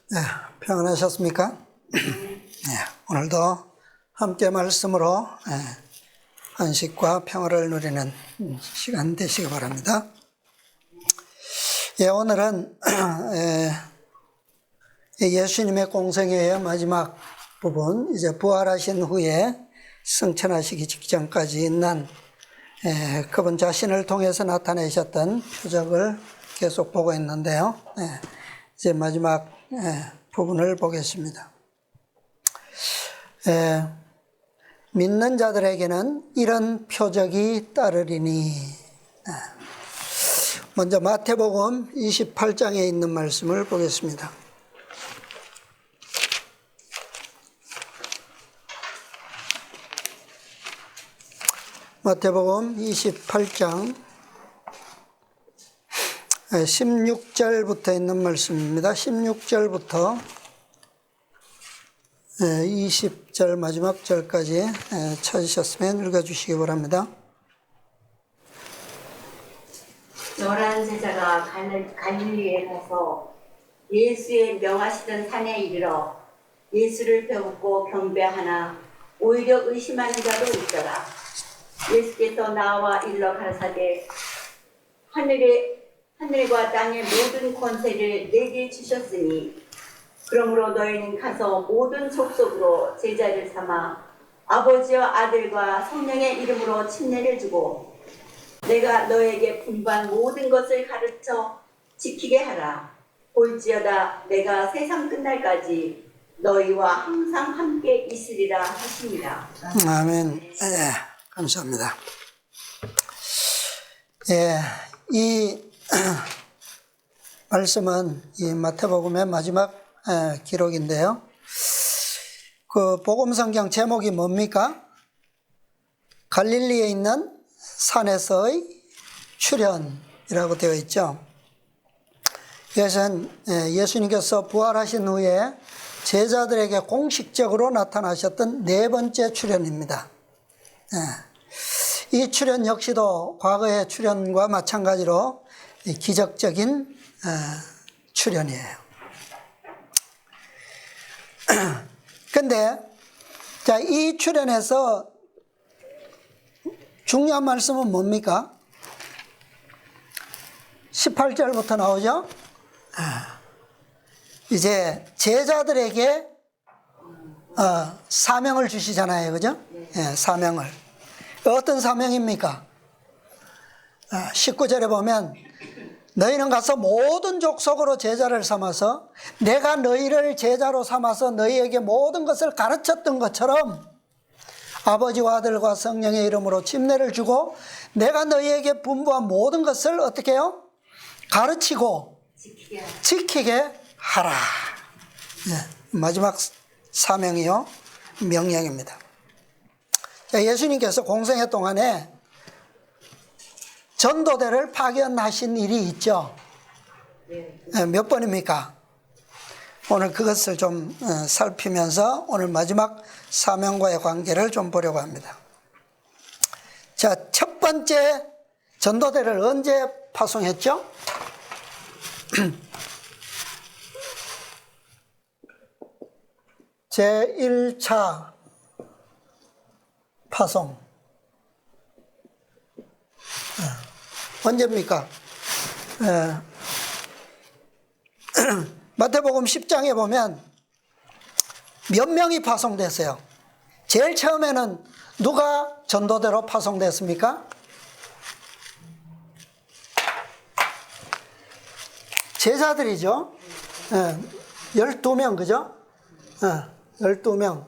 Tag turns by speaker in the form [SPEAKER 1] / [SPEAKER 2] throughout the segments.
[SPEAKER 1] 네, 평안하셨습니까? 네, 오늘도 함께 말씀으로 안식과 평화를 누리는 시간 되시기 바랍니다. 오늘은 예수님의 공생애의 마지막 부분, 이제 부활하신 후에 승천하시기 직전까지 있는 그분 자신을 통해서 나타내셨던 표적을 계속 보고 있는데요. 이제 마지막 부분을 보겠습니다. 믿는 자들에게는 이런 표적이 따르리니. 먼저 마태복음 28장에 있는 말씀을 보겠습니다. 마태복음 28장 16절부터 있는 말씀입니다. 16절부터 20절 마지막 절까지 찾으셨으면 읽어주시기 바랍니다.
[SPEAKER 2] 열한 제자가 갈릴리에 가서 예수의 명하시던 산에 이르러 예수를 배우고 경배하나 오히려 의심하는 자도 있더라. 예수께서 나와 일러 가라사대 하늘과 땅의 모든 권세를 내게 주셨으니 그러므로 너희는 가서 모든 족속으로 제자를 삼아 아버지와 아들과 성령의 이름으로 침례를 주고 내가 너에게 분부한 모든 것을 가르쳐 지키게 하라. 볼지어다 내가 세상 끝날까지 너희와 항상 함께 있으리라 하십니다.
[SPEAKER 1] 아멘. 감사합니다. 이 말씀은 이 마태복음의 마지막 기록인데요. 그 복음성경 제목이 뭡니까? 갈릴리에 있는 산에서의 출현이라고 되어 있죠. 이것은 예수님께서 부활하신 후에 제자들에게 공식적으로 나타나셨던 네 번째 출현입니다. 이 출현 역시도 과거의 출현과 마찬가지로 기적적인 출현이에요. 근데 이 출현에서 중요한 말씀은 뭡니까? 18절부터 나오죠? 이제 제자들에게 사명을 주시잖아요. 그죠? 사명을. 어떤 사명입니까? 19절에 보면 너희는 가서 모든 족속으로 제자를 삼아서 내가 너희를 제자로 삼아서 너희에게 모든 것을 가르쳤던 것처럼 아버지와 아들과 성령의 이름으로 침례를 주고 내가 너희에게 분부한 모든 것을 어떻게 해요? 가르치고 지키게 하라. 마지막 사명이요, 명령입니다. 예수님께서 공생애 동안에 전도대를 파견하신 일이 있죠. 몇 번입니까? 오늘 그것을 좀 살피면서 오늘 마지막 사명과의 관계를 좀 보려고 합니다. 자, 첫 번째 전도대를 언제 파송했죠? 제1차 파송. 언제입니까? 마태복음 10장에 보면 몇 명이 파송됐어요? 제일 처음에는 누가 전도대로 파송됐습니까? 제자들이죠. 12명, 그죠? 12명.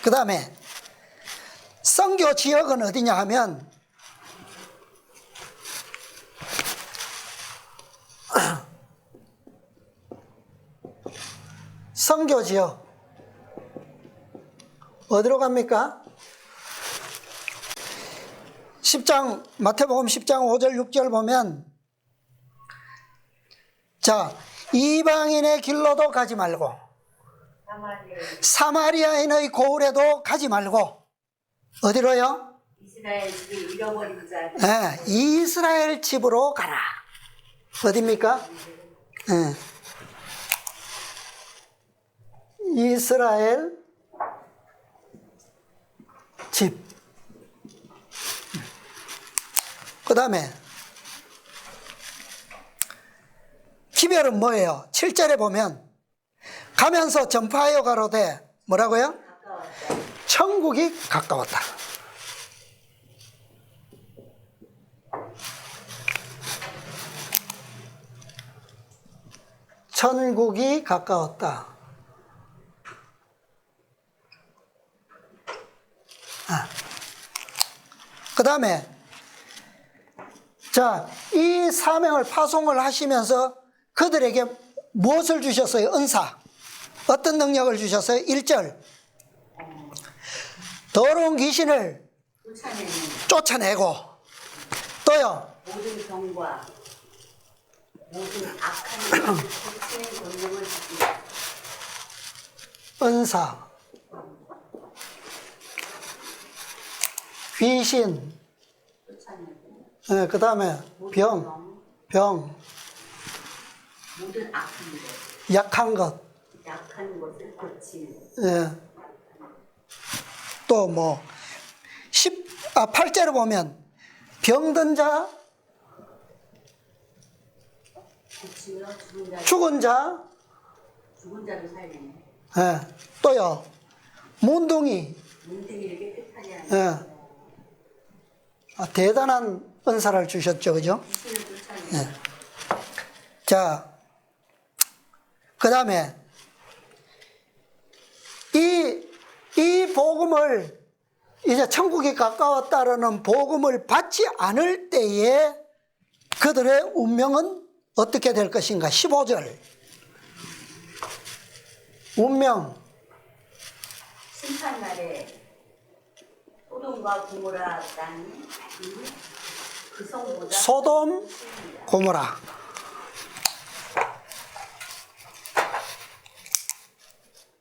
[SPEAKER 1] 그 다음에 선교 지역은 어디냐 하면 선교 지역 어디로 갑니까? 10장 마태복음 10장 5절 6절 보면 자, 이방인의 길로도 가지 말고 사마리아인의 고을에도 가지 말고 어디로요?
[SPEAKER 2] 이스라엘 집을 잃어버린 자.
[SPEAKER 1] 이스라엘 집으로 가라. 어디입니까? 예. 이스라엘 집. 그 다음에 기별은 뭐예요? 7절에 보면 가면서 전파하여 가로되 뭐라고요? 천국이 가까웠다. 천국이 가까웠다. 그 다음에 자, 이 사명을 파송을 하시면서 그들에게 무엇을 주셨어요? 은사. 어떤 능력을 주셨어요? 1절. 더러운 귀신을 쫓아내고 또요.
[SPEAKER 2] 모든 병과 모든 악한 것을 고치는 권능을 주십니다.
[SPEAKER 1] 은사. 귀신.
[SPEAKER 2] 쫓아내고
[SPEAKER 1] 그 다음에 병.
[SPEAKER 2] 모든 악한 것,
[SPEAKER 1] 약한 것.
[SPEAKER 2] 약한 것을 고치는.
[SPEAKER 1] 예. 또 뭐 8절에 보면 병든 자,
[SPEAKER 2] 고치며
[SPEAKER 1] 죽은 자,
[SPEAKER 2] 죽은 자도 살리는.
[SPEAKER 1] 예. 또요 문둥이.
[SPEAKER 2] 문둥이를 깨끗하게 하는.
[SPEAKER 1] 예. 대단한 은사를 주셨죠, 그죠?
[SPEAKER 2] 귀신을 쫓아내는.
[SPEAKER 1] 예. 자, 그 다음에 이 복음을 이제 천국이 가까웠다라는 복음을 받지 않을 때에 그들의 운명은 어떻게 될 것인가? 15절. 운명.
[SPEAKER 2] 심판날에 소돔과 고모라 땅이 그 성보다
[SPEAKER 1] 소돔, 고모라.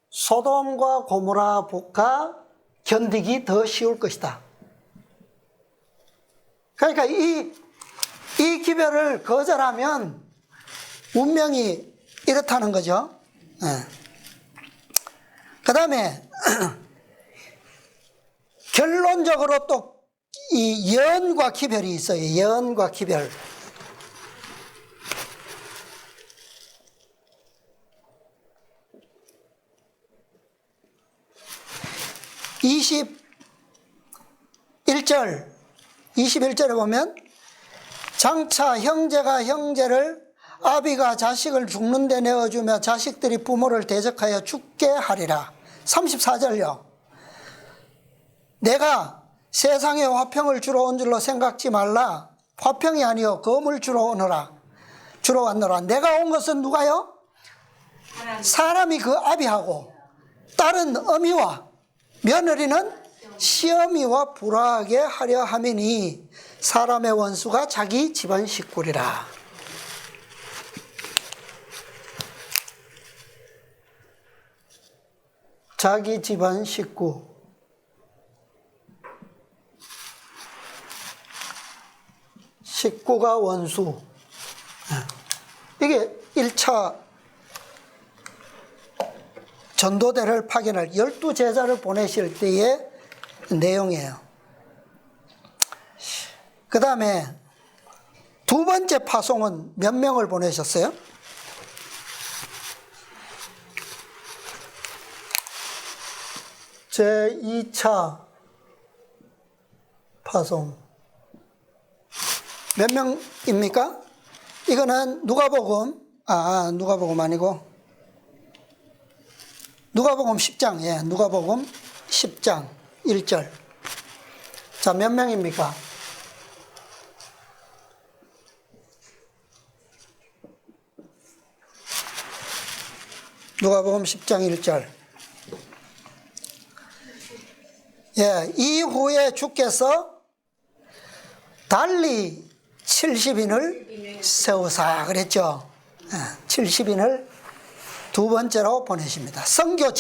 [SPEAKER 1] 소돔과 고모라가 견디기 더 쉬울 것이다. 그러니까 이 기별을 거절하면 운명이 이렇다는 거죠. 그 다음에 결론적으로 또 이 예언과 기별이 있어요. 예언과 기별. (21절) 21절에 보면 장차 형제가 형제를 아비가 자식을 죽는 데 내어주며 자식들이 부모를 대적하여 죽게 하리라. 34절요. 내가 세상에 화평을 주러 온 줄로 생각지 말라. 화평이 아니요 검을 주러 왔노라. 내가 온 것은 누가요? 사람이 그 아비하고 딸은 어미와 며느리는 시어미와 불화하게 하려 함이니 사람의 원수가 자기 집안 식구리라. 자기 집안 식구. 식구가 원수. 이게 1차 전도대를 파견할 12제자를 보내실 때의 내용이에요. 그 다음에 두 번째 파송은 몇 명을 보내셨어요? 제2차 파송 몇 명입니까? 이거는 누가복음 아니고 누가복음 10장. 예, 누가복음 10장 1절. 자, 몇 명입니까? 누가복음 10장 1절. 예, 이후에 주께서 달리 70인을 세우사 그랬죠. 70인을 두 번째로 보내십니다. 선교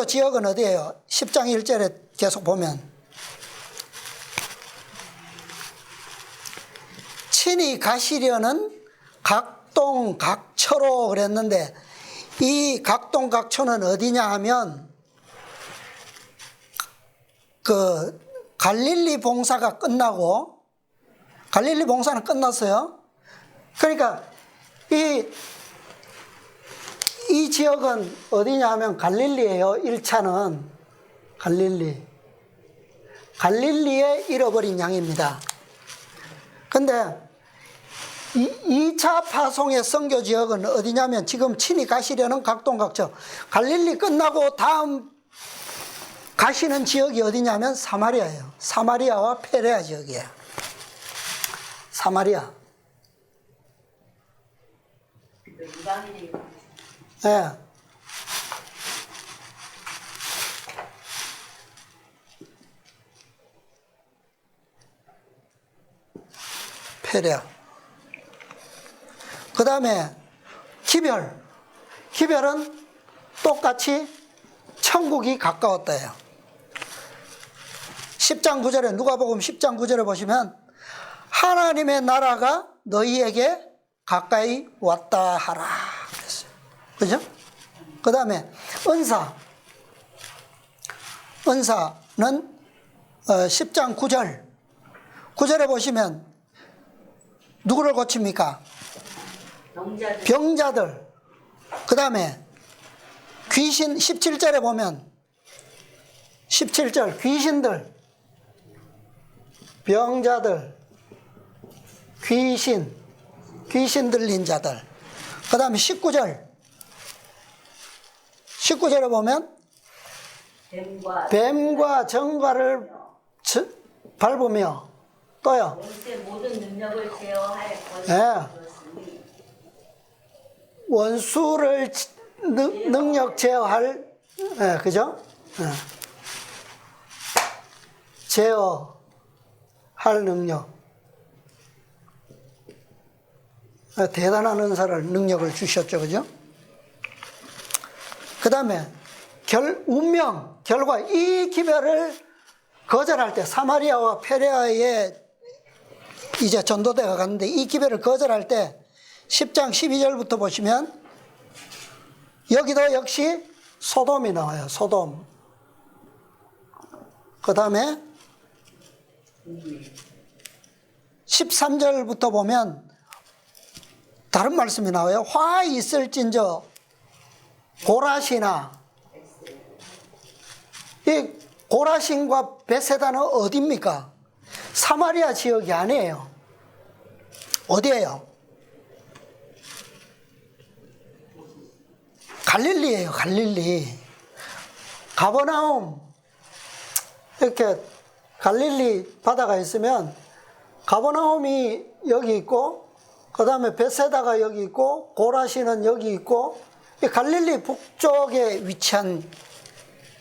[SPEAKER 1] 지역은 어디예요? 10장 1절에 계속 보면 친히 가시려는 각동각처로 그랬는데 이 각동각초는 어디냐 하면 그 갈릴리 봉사가 끝나고 갈릴리 봉사는 끝났어요. 그러니까 이 지역은 어디냐 하면 갈릴리예요. 1차는 갈릴리에 잃어버린 양입니다. 근데 2차 파송의 선교 지역은 어디냐면 지금 친히 가시려는 각동각처 갈릴리 끝나고 다음 가시는 지역이 어디냐면 사마리아예요. 사마리아와 페레아 지역이에요. 사마리아. 예. 페레아. 그 다음에 기별은 똑같이 천국이 가까웠다예요. 10장 9절에 누가복음 10장 9절에 보시면 하나님의 나라가 너희에게 가까이 왔다 하라 그랬어요. 그죠? 그 다음에 은사는 10장 9절에 보시면 누구를 고칩니까? 병자들. 그 다음에 귀신 17절에 보면 17절 귀신들, 병자들, 귀신 들린 자들. 그 다음에 19절에 보면 뱀과 정과를 밟으며 또요.
[SPEAKER 2] 모든 능력을 제어할
[SPEAKER 1] 예. 원수를 능력 제어할, 예, 그죠? 예. 제어할 능력. 예, 대단한 은사를, 능력을 주셨죠, 그죠? 그 다음에 운명, 결과, 이 기별을 거절할 때, 사마리아와 페레아에 이제 전도대가 갔는데 이 기별을 거절할 때 10장 12절부터 보시면 여기도 역시 소돔이 나와요. 소돔. 그 다음에 13절부터 보면 다른 말씀이 나와요. 화 있을진저 고라시나. 이 고라신과 베세다는 어디입니까? 사마리아 지역이 아니에요. 어디예요? 갈릴리예요. 갈릴리. 가버나움. 이렇게 갈릴리 바다가 있으면 가버나움이 여기 있고 그 다음에 베세다가 여기 있고 고라시는 여기 있고 이 갈릴리 북쪽에 위치한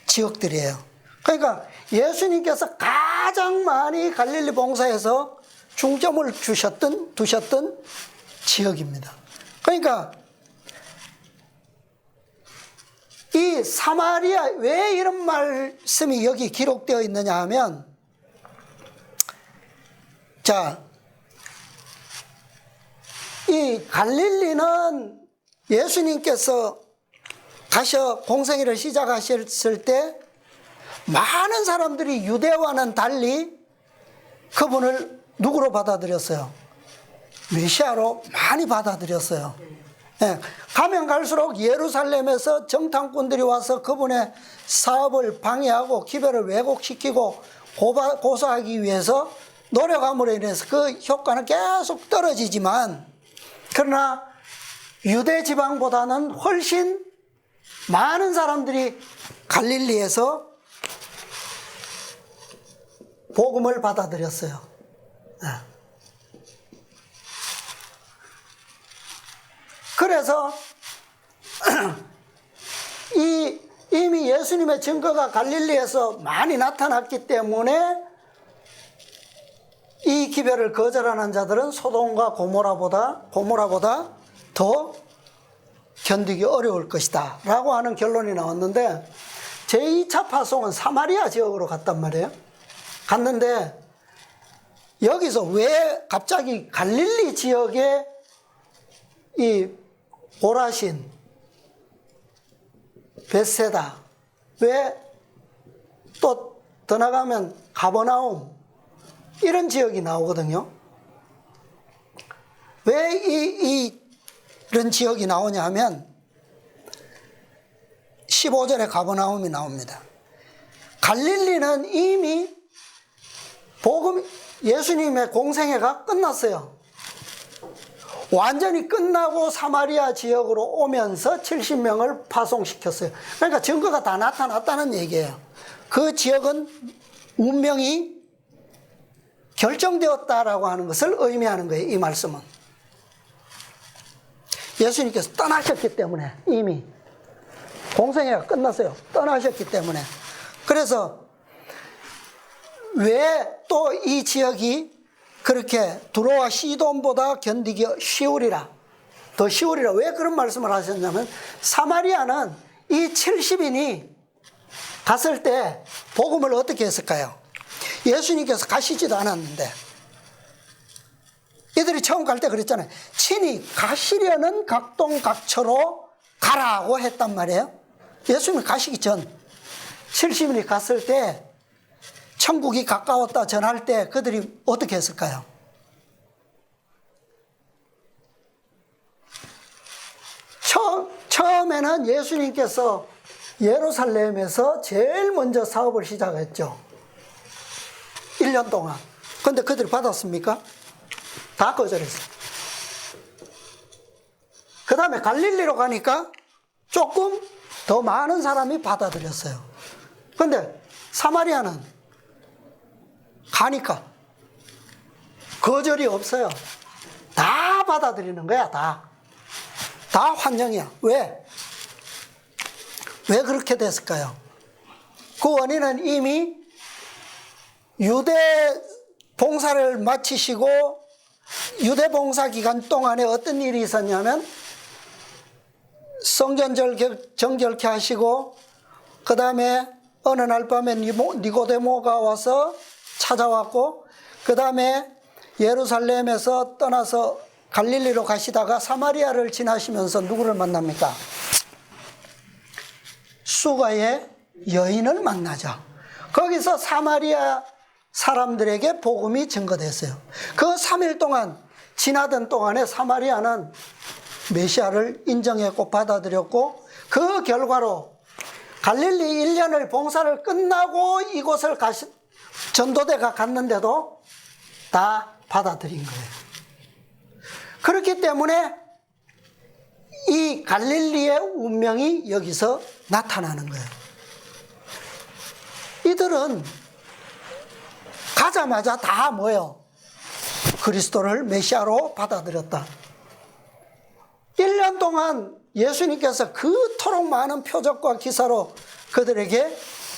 [SPEAKER 1] 지역들이에요. 그러니까 예수님께서 가장 많이 갈릴리 봉사에서 중점을 두셨던 지역입니다. 그러니까 이 사마리아, 왜 이런 말씀이 여기 기록되어 있느냐 하면, 자, 이 갈릴리는 예수님께서 공생애를 시작하셨을 때 많은 사람들이 유대와는 달리 그분을 누구로 받아들였어요? 메시아로 많이 받아들였어요. 예, 가면 갈수록 예루살렘에서 정탐꾼들이 와서 그분의 사업을 방해하고 기별을 왜곡시키고 고소하기 위해서 노력함으로 인해서 그 효과는 계속 떨어지지만, 그러나 유대 지방보다는 훨씬 많은 사람들이 갈릴리에서 복음을 받아들였어요. 그래서 이미 예수님의 증거가 갈릴리에서 많이 나타났기 때문에 이 기별을 거절하는 자들은 소돔과 고모라보다 더 견디기 어려울 것이다 라고 하는 결론이 나왔는데, 제2차 파송은 사마리아 지역으로 갔단 말이에요. 갔는데 여기서 왜 갑자기 갈릴리 지역에 이 고라신, 벳세다, 왜 또 더 나가면 가버나움 이런 지역이 나오거든요. 왜 이런 지역이 나오냐 하면 15절에 가버나움이 나옵니다. 갈릴리는 이미 복음 예수님의 공생애가 끝났어요. 완전히 끝나고 사마리아 지역으로 오면서 70명을 파송시켰어요. 그러니까 증거가 다 나타났다는 얘기예요. 그 지역은 운명이 결정되었다라고 하는 것을 의미하는 거예요. 이 말씀은 예수님께서 떠나셨기 때문에, 이미 공생애가 끝났어요. 떠나셨기 때문에. 그래서 왜 또 이 지역이 그렇게 두로와 시돈보다 견디기 쉬우리라, 더 쉬우리라, 왜 그런 말씀을 하셨냐면, 사마리아는 이 70인이 갔을 때 복음을 어떻게 했을까요? 예수님께서 가시지도 않았는데 이들이 처음 갈 때 그랬잖아요. 친히 가시려는 각동각처로 가라고 했단 말이에요. 예수님이 가시기 전 70인이 갔을 때 천국이 가까웠다 전할 때 그들이 어떻게 했을까요? 처음에는 예수님께서 예루살렘에서 제일 먼저 사업을 시작했죠. 1년 동안. 근데 그들이 받았습니까? 다 거절했어요. 그 다음에 갈릴리로 가니까 조금 더 많은 사람이 받아들였어요. 근데 사마리아는 가니까 거절이 없어요. 다 받아들이는 거야. 다 환영이야. 왜 그렇게 됐을까요? 그 원인은 이미 유대 봉사를 마치시고 유대 봉사 기간 동안에 어떤 일이 있었냐면, 성전 정결케 하시고 그 다음에 어느 날 밤에 니고데모가 와서 찾아왔고, 그 다음에 예루살렘에서 떠나서 갈릴리로 가시다가 사마리아를 지나시면서 누구를 만납니까? 수가의 여인을 만나죠. 거기서 사마리아 사람들에게 복음이 증거됐어요. 그 3일 동안 지나던 동안에 사마리아는 메시아를 인정했고 받아들였고, 그 결과로 갈릴리 1년을 봉사를 끝나고 이곳을 전도대가 갔는데도 다 받아들인 거예요. 그렇기 때문에 이 갈릴리의 운명이 여기서 나타나는 거예요. 이들은 가자마자 다 뭐예요? 그리스도를 메시아로 받아들였다. 1년 동안 예수님께서 그토록 많은 표적과 기사로 그들에게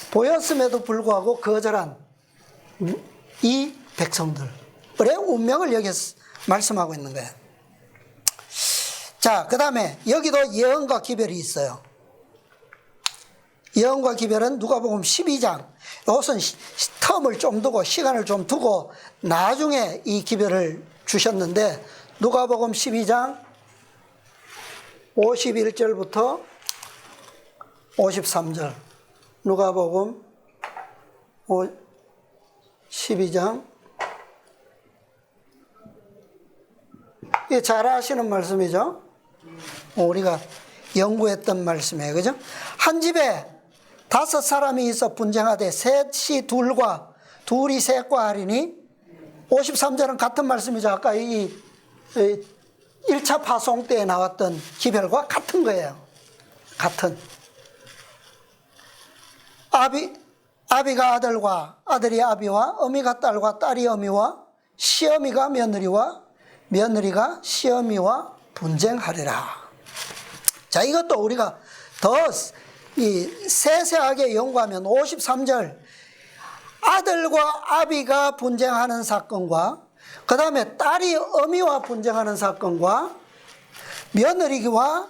[SPEAKER 1] 보였음에도 불구하고 거절한 이 백성들의 운명을 여기서 말씀하고 있는 거예요. 자, 그 다음에 여기도 예언과 기별이 있어요. 예언과 기별은 누가복음 12장, 이것은 텀을 좀 두고 시간을 좀 두고 나중에 이 기별을 주셨는데, 누가복음 12장 51절부터 53절, 누가복음 12장, 이게 잘 아시는 말씀이죠? 우리가 연구했던 말씀이에요. 그죠? 한 집에 5 사람이 있어 분쟁하되 셋이 둘이 셋과 하리니, 53절은 같은 말씀이죠. 아까 이 1차 파송 때에 나왔던 기별과 같은 거예요. 같은. 아비가 아들과 아들이 아비와 어미가 딸과 딸이 어미와 시어미가 며느리와 며느리가 시어미와 분쟁하리라. 자, 이것도 우리가 더 세세하게 연구하면 53절 아들과 아비가 분쟁하는 사건과, 그 다음에 딸이 어미와 분쟁하는 사건과, 며느리와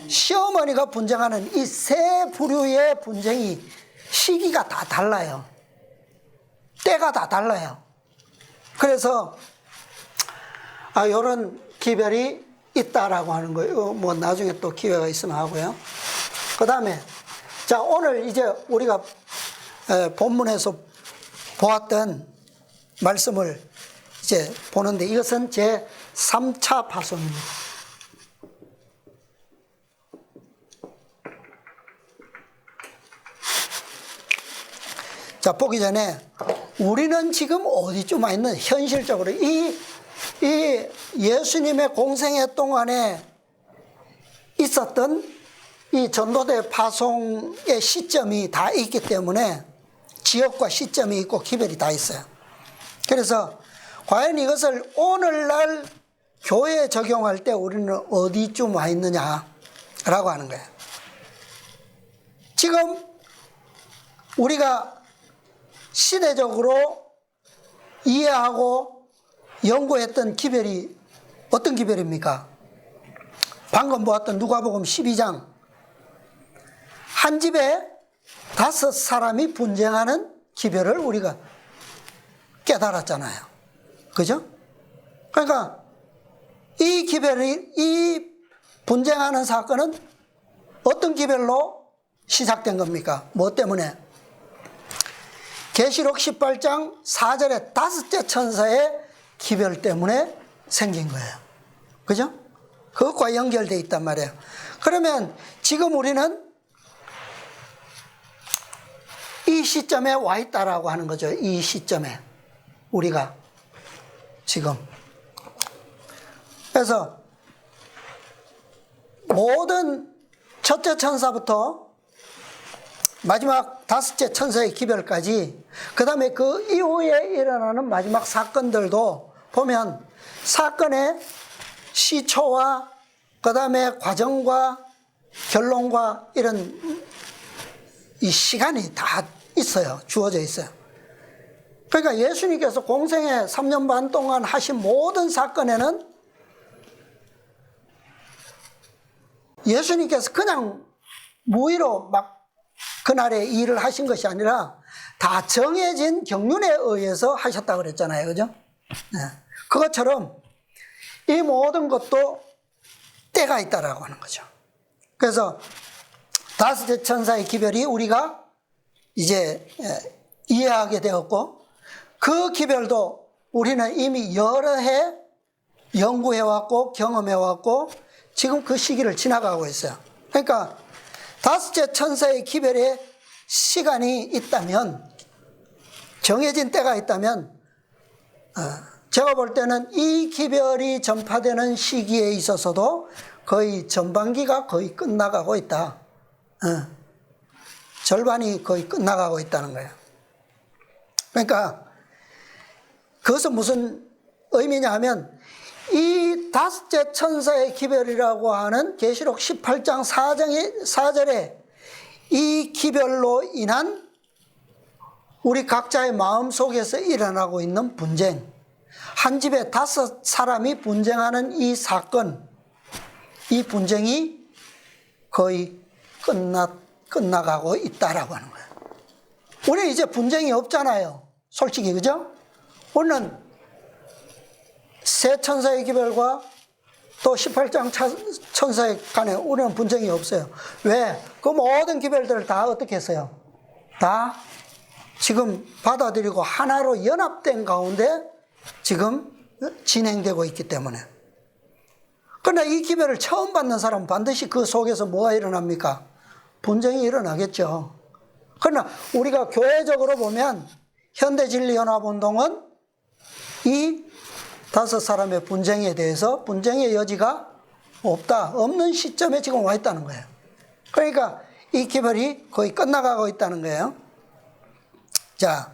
[SPEAKER 1] 시어머니가 분쟁하는 이 세 부류의 분쟁이 시기가 다 달라요. 때가 다 달라요. 그래서 이런 기별이 있다라고 하는 거예요. 뭐 나중에 또 기회가 있으면 하고요. 그 다음에 자, 오늘 이제 우리가 본문에서 보았던 말씀을 이제 보는데, 이것은 제 3차 파송입니다. 자, 보기 전에 우리는 지금 어디쯤 와 있는, 현실적으로 이 예수님의 공생애 동안에 있었던 이 전도대 파송의 시점이 다 있기 때문에 지역과 시점이 있고 기별이 다 있어요. 그래서 과연 이것을 오늘날 교회에 적용할 때 우리는 어디쯤 와 있느냐라고 하는 거예요. 지금 우리가 시대적으로 이해하고 연구했던 기별이 어떤 기별입니까? 방금 보았던 누가복음 12장, 한 집에 5사람이 분쟁하는 기별을 우리가 깨달았잖아요. 그죠? 그러니까 이 기별이, 이 분쟁하는 사건은 어떤 기별로 시작된 겁니까? 뭐 때문에? 계시록 18장 4절에 5째 천사의 기별 때문에 생긴 거예요. 그죠? 그것과 연결되어 있단 말이에요. 그러면 지금 우리는 이 시점에 와 있다라고 하는 거죠. 이 시점에 우리가 지금. 그래서 모든 첫째 천사부터 마지막 5째 천사의 기별까지, 그 다음에 그 이후에 일어나는 마지막 사건들도 보면 사건의 시초와 그 다음에 과정과 결론과 이런 이 시간이 다 있어요. 주어져 있어요. 그러니까 예수님께서 공생애 3년 반 동안 하신 모든 사건에는 예수님께서 그냥 무의로 막 그날에 일을 하신 것이 아니라 다 정해진 경륜에 의해서 하셨다고 그랬잖아요. 그죠? 네. 그것처럼 이 모든 것도 때가 있다라고 하는 거죠. 그래서 5째 천사의 기별이 우리가 이제 이해하게 되었고, 그 기별도 우리는 이미 여러 해 연구해왔고 경험해왔고 지금 그 시기를 지나가고 있어요. 그러니까 5째 천사의 기별에 시간이 있다면, 정해진 때가 있다면, 제가 볼 때는 이 기별이 전파되는 시기에 있어서도 거의 전반기가 거의 끝나가고 있다. 절반이 거의 끝나가고 있다는 거예요. 그러니까 그것은 무슨 의미냐 하면, 이 5째 천사의 기별이라고 하는 계시록 18장 4절에 이 기별로 인한 우리 각자의 마음 속에서 일어나고 있는 분쟁, 한 집에 5사람이 분쟁하는 이 사건, 이 분쟁이 거의 끝나가고 있다라고 하는 거예요. 우리는 이제 분쟁이 없잖아요. 솔직히, 그죠? 우리는 세 천사의 기별과 또 18장 천사의 간에 우리는 분쟁이 없어요. 왜? 그 모든 기별들을 다 어떻게 했어요? 다 지금 받아들이고 하나로 연합된 가운데 지금 진행되고 있기 때문에. 그러나 이 기별을 처음 받는 사람은 반드시 그 속에서 뭐가 일어납니까? 분쟁이 일어나겠죠. 그러나 우리가 교회적으로 보면 현대진리연합운동은 이 5사람의 분쟁에 대해서 분쟁의 여지가 없는 시점에 지금 와 있다는 거예요. 그러니까 이 기별이 거의 끝나가고 있다는 거예요. 자,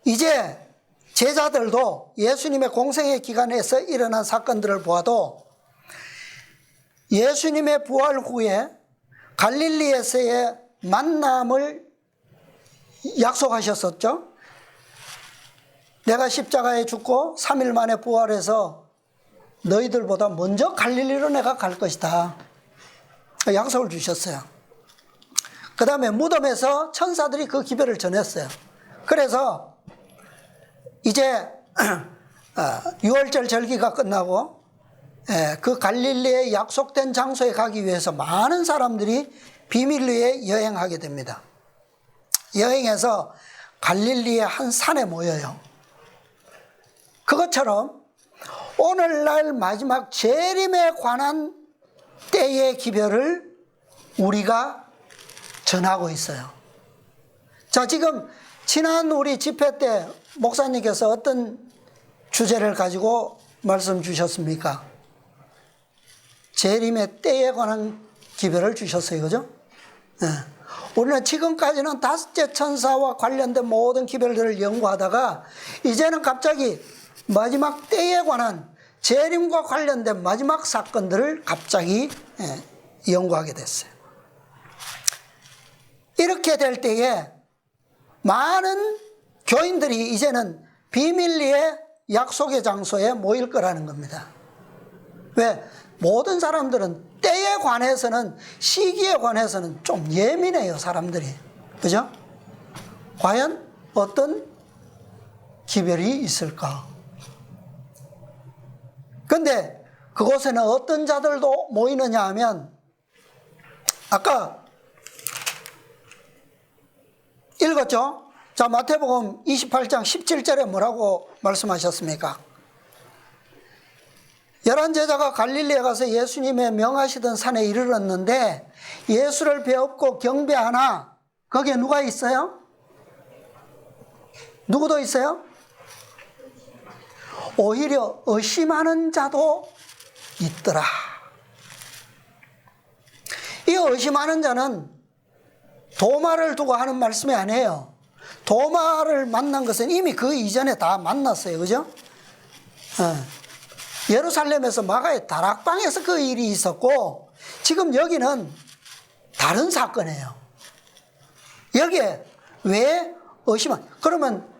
[SPEAKER 1] 이제 제자들도 예수님의 공생애 기간에서 일어난 사건들을 보아도 예수님의 부활 후에 갈릴리에서의 만남을 약속하셨었죠. 내가 십자가에 죽고 3일 만에 부활해서 너희들보다 먼저 갈릴리로 내가 갈 것이다. 약속을 주셨어요. 그 다음에 무덤에서 천사들이 그 기별을 전했어요. 그래서 이제 6월절 절기가 끝나고 그 갈릴리의 약속된 장소에 가기 위해서 많은 사람들이 비밀리에 여행하게 됩니다. 여행해서 갈릴리의 한 산에 모여요. 그것처럼 오늘날 마지막 재림에 관한 때의 기별을 우리가 전하고 있어요. 자, 지금 지난 우리 집회 때 목사님께서 어떤 주제를 가지고 말씀 주셨습니까? 재림의 때에 관한 기별을 주셨어요. 그죠? 우리는 지금까지는 다섯째 천사와 관련된 모든 기별들을 연구하다가 이제는 갑자기 마지막 때에 관한 재림과 관련된 마지막 사건들을 갑자기 연구하게 됐어요. 이렇게 될 때에 많은 교인들이 이제는 비밀리에 약속의 장소에 모일 거라는 겁니다. 왜? 모든 사람들은 때에 관해서는, 시기에 관해서는 좀 예민해요, 사람들이. 그죠? 과연 어떤 기별이 있을까? 근데 그곳에는 어떤 자들도 모이느냐 하면, 아까 읽었죠? 자, 마태복음 28장 17절에 뭐라고 말씀하셨습니까? 11제자가 갈릴리에 가서 예수님의 명하시던 산에 이르렀는데 예수를 배웁고 경배하나 거기에 누가 있어요? 누구도 있어요? 오히려 의심하는 자도 있더라. 이 의심하는 자는 도마를 두고 하는 말씀이 아니에요. 도마를 만난 것은 이미 그 이전에 다 만났어요. 그죠? 예루살렘에서 마가의 다락방에서 그 일이 있었고, 지금 여기는 다른 사건이에요. 여기에 왜 그러면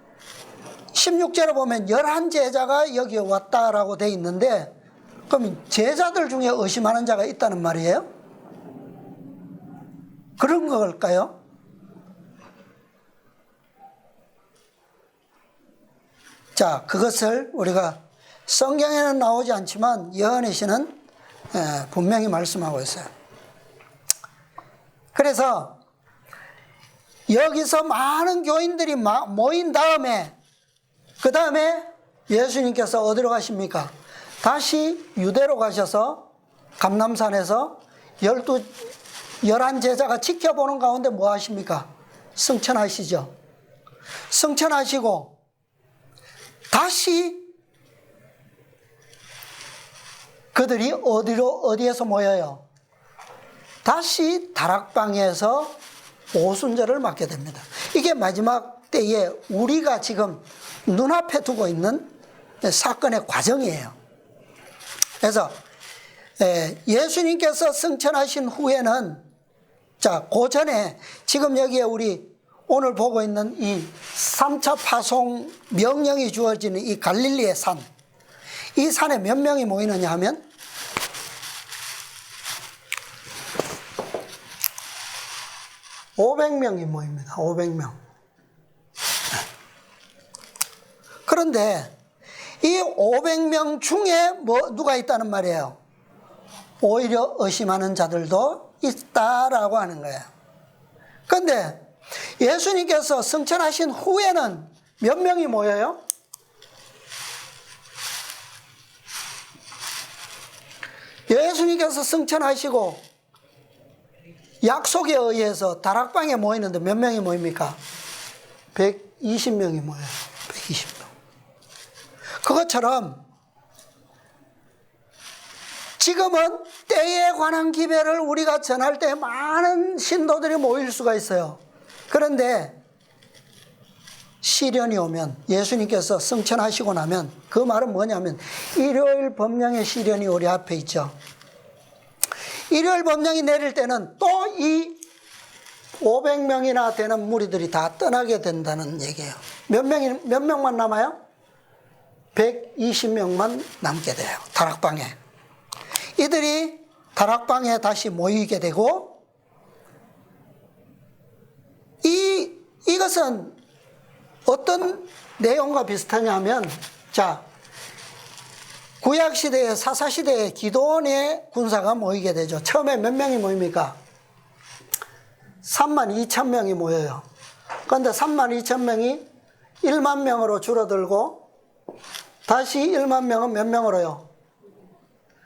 [SPEAKER 1] 16절에 보면 11제자가 여기에 왔다라고 돼 있는데, 그럼 제자들 중에 의심하는 자가 있다는 말이에요? 그런 걸까요? 자, 그것을 우리가 성경에는 나오지 않지만 요한의 시는 분명히 말씀하고 있어요. 그래서 여기서 많은 교인들이 모인 다음에, 그 다음에 예수님께서 어디로 가십니까? 다시 유대로 가셔서 감람산에서 11제자가 지켜보는 가운데 뭐 하십니까? 승천하시죠. 승천하시고 다시 그들이 어디에서 모여요? 다시 다락방에서 오순절을 맞게 됩니다. 이게 마지막 때에 우리가 지금 눈앞에 두고 있는 사건의 과정이에요. 그래서 예수님께서 승천하신 후에는, 자, 그 전에 지금 여기에 우리 오늘 보고 있는 이 3차 파송 명령이 주어지는 이 갈릴리의 산, 이 산에 몇 명이 모이느냐 하면 500명이 모입니다. 500명. 그런데 이 500명 중에 누가 있다는 말이에요? 오히려 의심하는 자들도 있다라고 하는 거예요. 그런데 예수님께서 승천하신 후에는 몇 명이 모여요? 예수님께서 승천하시고 약속에 의해서 다락방에 모이는데 몇 명이 모입니까? 120명이 모여요. 120명. 그것처럼 지금은 때에 관한 기별을 우리가 전할 때 많은 신도들이 모일 수가 있어요. 그런데 시련이 오면, 예수님께서 승천하시고 나면, 그 말은 뭐냐면 일요일 법령의 시련이 우리 앞에 있죠. 일요일 법령이 내릴 때는 또 이 500명이나 되는 무리들이 다 떠나게 된다는 얘기예요. 몇 명만 남아요? 120명만 남게 돼요. 다락방에. 이들이 다락방에 다시 모이게 되고, 이것은 어떤 내용과 비슷하냐 하면, 자, 구약시대에, 사사시대에 기드온의 군사가 모이게 되죠. 처음에 몇 명이 모입니까? 32,000명이 모여요. 그런데 32,000명이 1만 명으로 줄어들고 다시 1만 명은 몇 명으로요?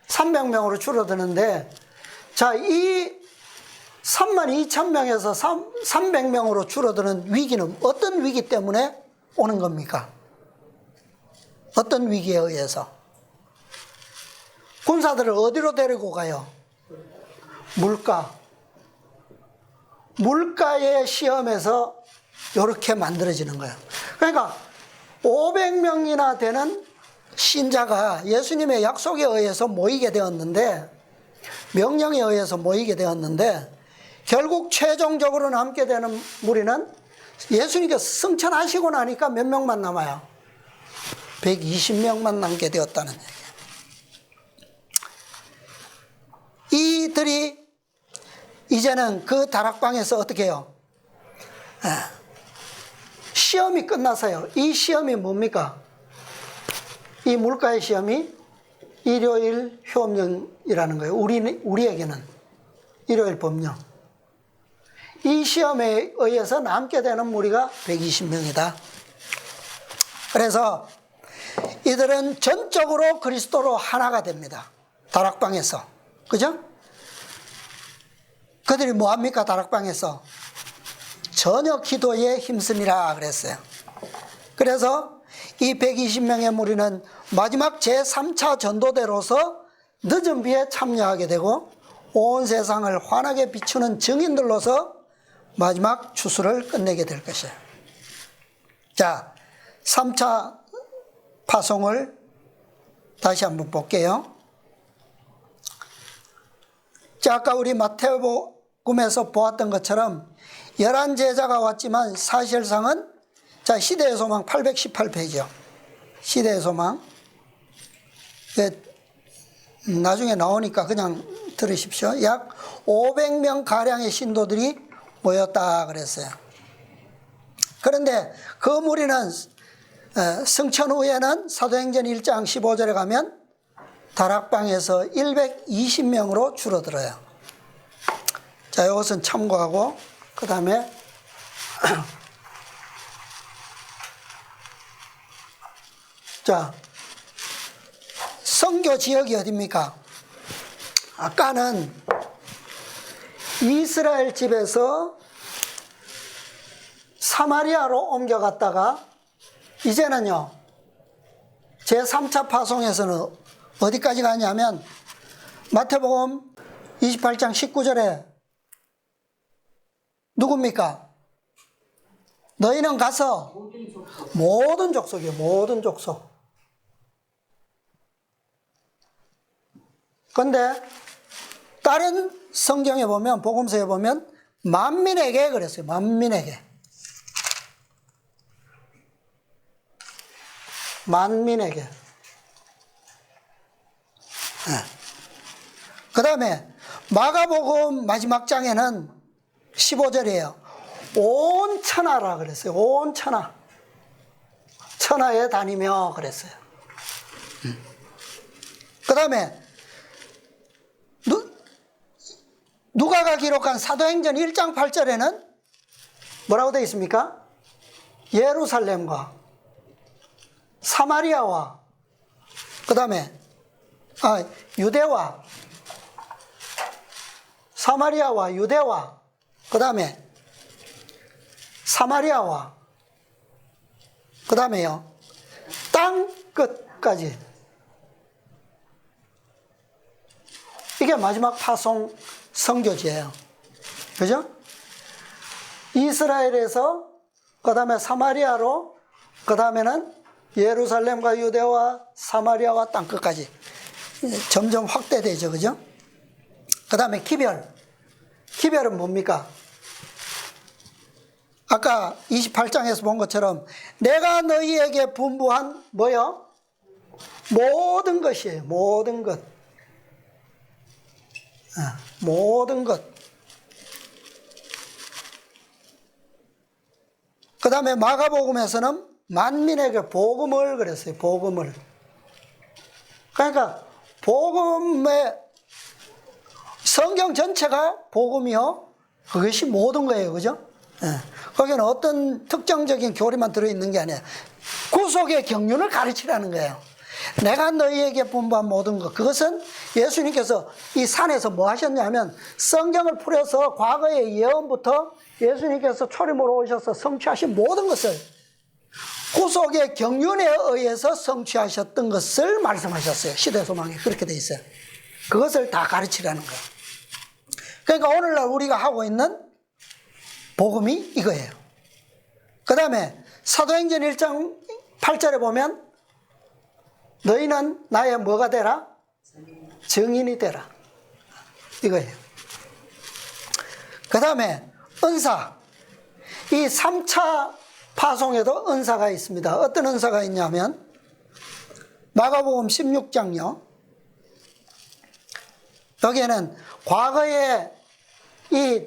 [SPEAKER 1] 300명으로 줄어드는데, 자, 이 32,000명에서 300명으로 줄어드는 위기는 어떤 위기 때문에 오는 겁니까? 어떤 위기에 의해서? 군사들을 어디로 데리고 가요? 물가. 물가의 시험에서 이렇게 만들어지는 거예요. 그러니까 500명이나 되는 신자가 예수님의 약속에 의해서 모이게 되었는데, 명령에 의해서 모이게 되었는데, 결국 최종적으로 남게 되는 무리는 예수님께서 승천하시고 나니까 몇 명만 남아요? 120명만 남게 되었다는 얘기예요. 이들이 이제는 그 다락방에서 어떻게 해요? 시험이 끝나서요. 이 시험이 뭡니까? 이 물가의 시험이 일요일 효험령이라는 거예요. 우리에게는 일요일 법령. 이 시험에 의해서 남게 되는 무리가 120명이다. 그래서 이들은 전적으로 그리스도로 하나가 됩니다. 다락방에서. 그죠? 그들이 뭐합니까? 다락방에서 전혀 기도에 힘쓰니라 그랬어요. 그래서 이 120명의 무리는 마지막 제3차 전도대로서 늦은 비에 참여하게 되고 온 세상을 환하게 비추는 증인들로서 마지막 추수를 끝내게 될 것이에요. 자, 3차 파송을 다시 한번 볼게요. 자, 아까 우리 마태복음에서 보았던 것처럼 11제자가 왔지만 사실상은, 자, 시대의 소망 818페이지요. 시대의 소망. 나중에 나오니까 그냥 들으십시오. 약 500명 가량의 신도들이 모였다 그랬어요. 그런데 그 무리는 승천 후에는 사도행전 1장 15절에 가면 다락방에서 120명으로 줄어들어요. 자, 이것은 참고하고, 그 다음에 자, 선교 지역이 어디입니까? 아까는 이스라엘 집에서 사마리아로 옮겨갔다가 이제는요, 제3차 파송에서는 어디까지 가냐면 마태복음 28장 19절에 누굽니까? 너희는 가서 모든 족속이에요. 모든 족속. 그런데 다른 성경에 보면, 복음서에 보면 만민에게 그랬어요. 만민에게. 만민에게. 그 다음에 마가복음 마지막 장에는 15절이에요. 온 천하라 그랬어요. 온 천하. 천하에 다니며 그랬어요. 그 다음에 누가가 기록한 사도행전 1장 8절에는 뭐라고 되어 있습니까? 예루살렘과 사마리아와 그 다음에 유대와 사마리아와 유대와 그 다음에 사마리아와 그 다음에요 땅 끝까지. 이게 마지막 파송 선교지예요. 그죠? 이스라엘에서 그 다음에 사마리아로 그 다음에는 예루살렘과 유대와 사마리아와 땅 끝까지 점점 확대되죠. 그죠? 그 다음에 기별. 기별은 뭡니까? 아까 28장에서 본 것처럼 내가 너희에게 분부한 뭐요? 모든 것이에요. 모든 것. 모든 것. 그 그 다음에 마가복음에서는 만민에게 복음을 그랬어요. 복음을. 그러니까 복음의 성경 전체가 복음이요. 그것이 모든 거예요. 그죠? 예. 거기는 어떤 특정적인 교리만 들어있는 게 아니에요. 구속의 경륜을 가르치라는 거예요. 내가 너희에게 분부한 모든 것. 그것은 예수님께서 이 산에서 뭐 하셨냐면 성경을 풀어서 과거의 예언부터 예수님께서 초림으로 오셔서 성취하신 모든 것을 구속의 경륜에 의해서 성취하셨던 것을 말씀하셨어요. 시대소망에 그렇게 돼 있어요. 그것을 다 가르치라는 거예요. 그러니까 오늘날 우리가 하고 있는 복음이 이거예요. 그 다음에 사도행전 1장 8절에 보면 너희는 나의 뭐가 되라? 증인이 되라. 이거예요. 그 다음에 은사. 이 3차 파송에도 은사가 있습니다. 어떤 은사가 있냐면 마가복음 16장요. 여기에는 과거에 이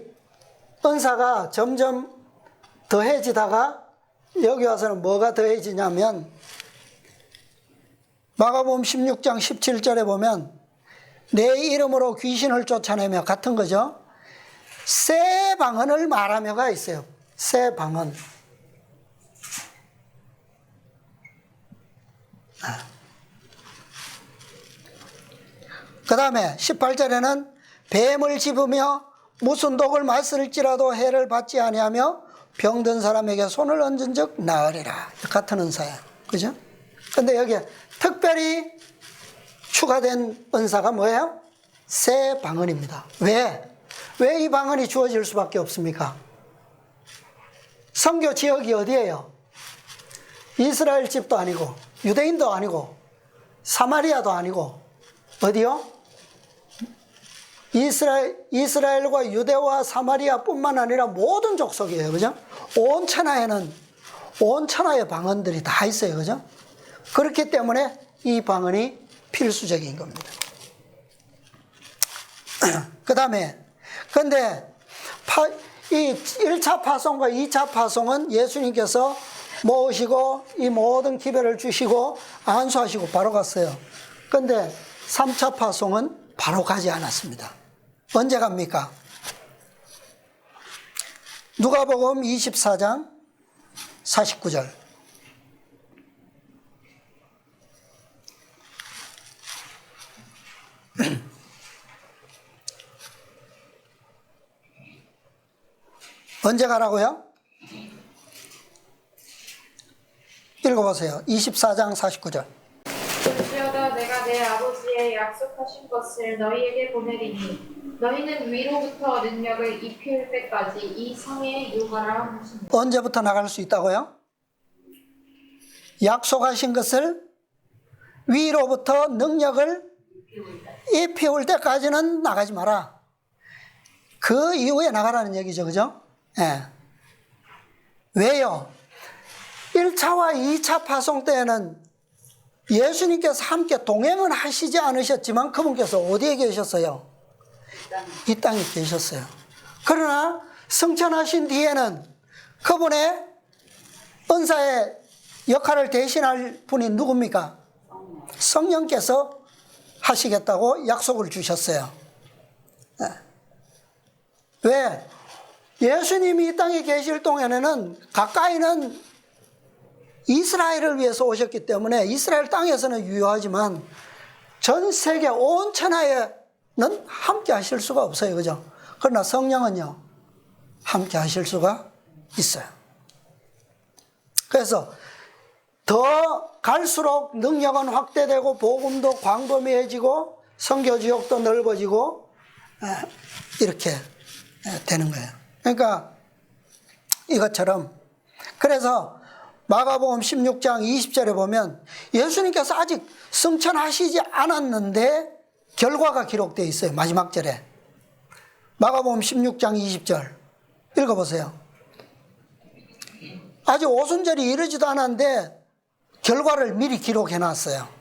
[SPEAKER 1] 은사가 점점 더해지다가 여기 와서는 뭐가 더해지냐면 마가복음 16장 17절에 보면 내 이름으로 귀신을 쫓아내며 같은 거죠. 새 방언을 말하며가 있어요. 새 방언. 그 다음에 18절에는 뱀을 집으며 무슨 독을 맞을지라도 해를 받지 아니하며 병든 사람에게 손을 얹은 적 나으리라. 같은 은사예요. 그죠? 근데 여기에 특별히 추가된 은사가 뭐예요? 새 방언입니다. 왜? 왜 이 방언이 주어질 수밖에 없습니까? 선교 지역이 어디예요? 이스라엘 집도 아니고 유대인도 아니고 사마리아도 아니고 어디요? 이스라엘과 유대와 사마리아뿐만 아니라 모든 족속이에요. 그죠? 온 천하의 방언들이 다 있어요. 그죠? 그렇기 때문에 이 방언이 필수적인 겁니다. 그 다음에 근데 이 1차 파송과 2차 파송은 예수님께서 모으시고 이 모든 기별을 주시고 안수하시고 바로 갔어요. 근데 3차 파송은 바로 가지 않았습니다. 언제 갑니까? 누가복음 24장 49절. 언제 가라고요? 읽어보세요. 24장 49절.
[SPEAKER 3] 볼지어다 내가 내 아버지의 약속하신 것을 너희에게 보내리니 너희는 위로부터 능력을 입힐 때까지 이 성에 유하라 하시니.
[SPEAKER 1] 언제부터 나갈 수 있다고요? 약속하신 것을 위로부터 능력을 입혀올 때까지는 나가지 마라. 그 이후에 나가라는 얘기죠. 그죠? 예. 왜요? 1차와 2차 파송 때에는 예수님께서 함께 동행은 하시지 않으셨지만 그분께서 어디에 계셨어요? 이 땅에 계셨어요. 그러나 승천하신 뒤에는 그분의 은사의 역할을 대신할 분이 누굽니까? 성령께서 하시겠다고 약속을 주셨어요. 왜? 예수님이 이 땅에 계실 동안에는 가까이는 이스라엘을 위해서 오셨기 때문에 이스라엘 땅에서는 유효하지만 전 세계 온 천하에는 함께 하실 수가 없어요. 그죠? 그러나 성령은요, 함께 하실 수가 있어요. 그래서 더 갈수록 능력은 확대되고 복음도 광범위해지고 선교 지역도 넓어지고 이렇게 되는 거예요. 그러니까 이것처럼 그래서 마가복음 16장 20절에 보면 예수님께서 아직 승천하시지 않았는데 결과가 기록되어 있어요. 마지막 절에 마가복음 16장 20절 읽어보세요. 아직 오순절이 이르지도 않았는데 결과를 미리 기록해놨어요.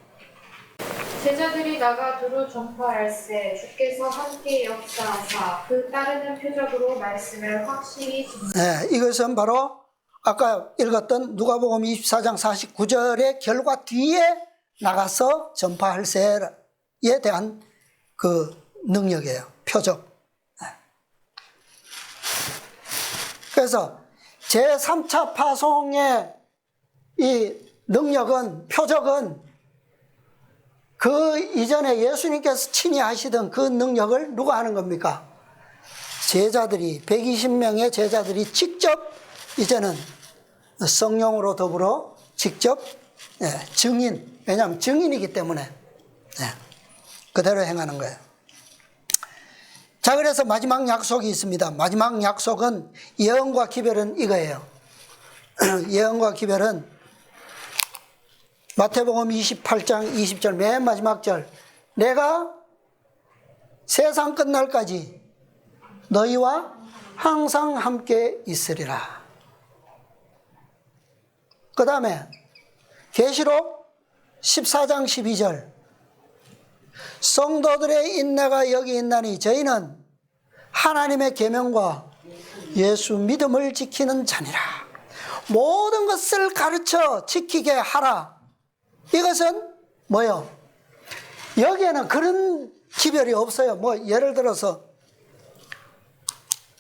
[SPEAKER 3] 제자들이 나가 두루 전파할세 주께서 함께 역사하사 그 따르는 표적으로 말씀을 확실히
[SPEAKER 1] 이것은 바로 아까 읽었던 누가복음 24장 49절의 결과 뒤에 나가서 전파할 세에 대한 그 능력이에요. 표적. 그래서 제3차 파송의 이 능력은, 표적은 그 이전에 예수님께서 친히 하시던 그 능력을 누가 하는 겁니까? 제자들이, 120명의 제자들이 직접 이제는 성령으로 더불어 직접 증인, 왜냐하면 증인이기 때문에 그대로 행하는 거예요. 자, 그래서 마지막 약속이 있습니다. 마지막 약속은, 예언과 기별은 이거예요. 예언과 기별은 마태복음 28장 20절 맨 마지막 절, 내가 세상 끝날까지 너희와 항상 함께 있으리라. 그 다음에 계시록 14장 12절, 성도들의 인내가 여기 있나니 저희는 하나님의 계명과 예수 믿음을 지키는 자니라. 모든 것을 가르쳐 지키게 하라. 이것은 뭐요? 여기에는 그런 기별이 없어요. 뭐 예를 들어서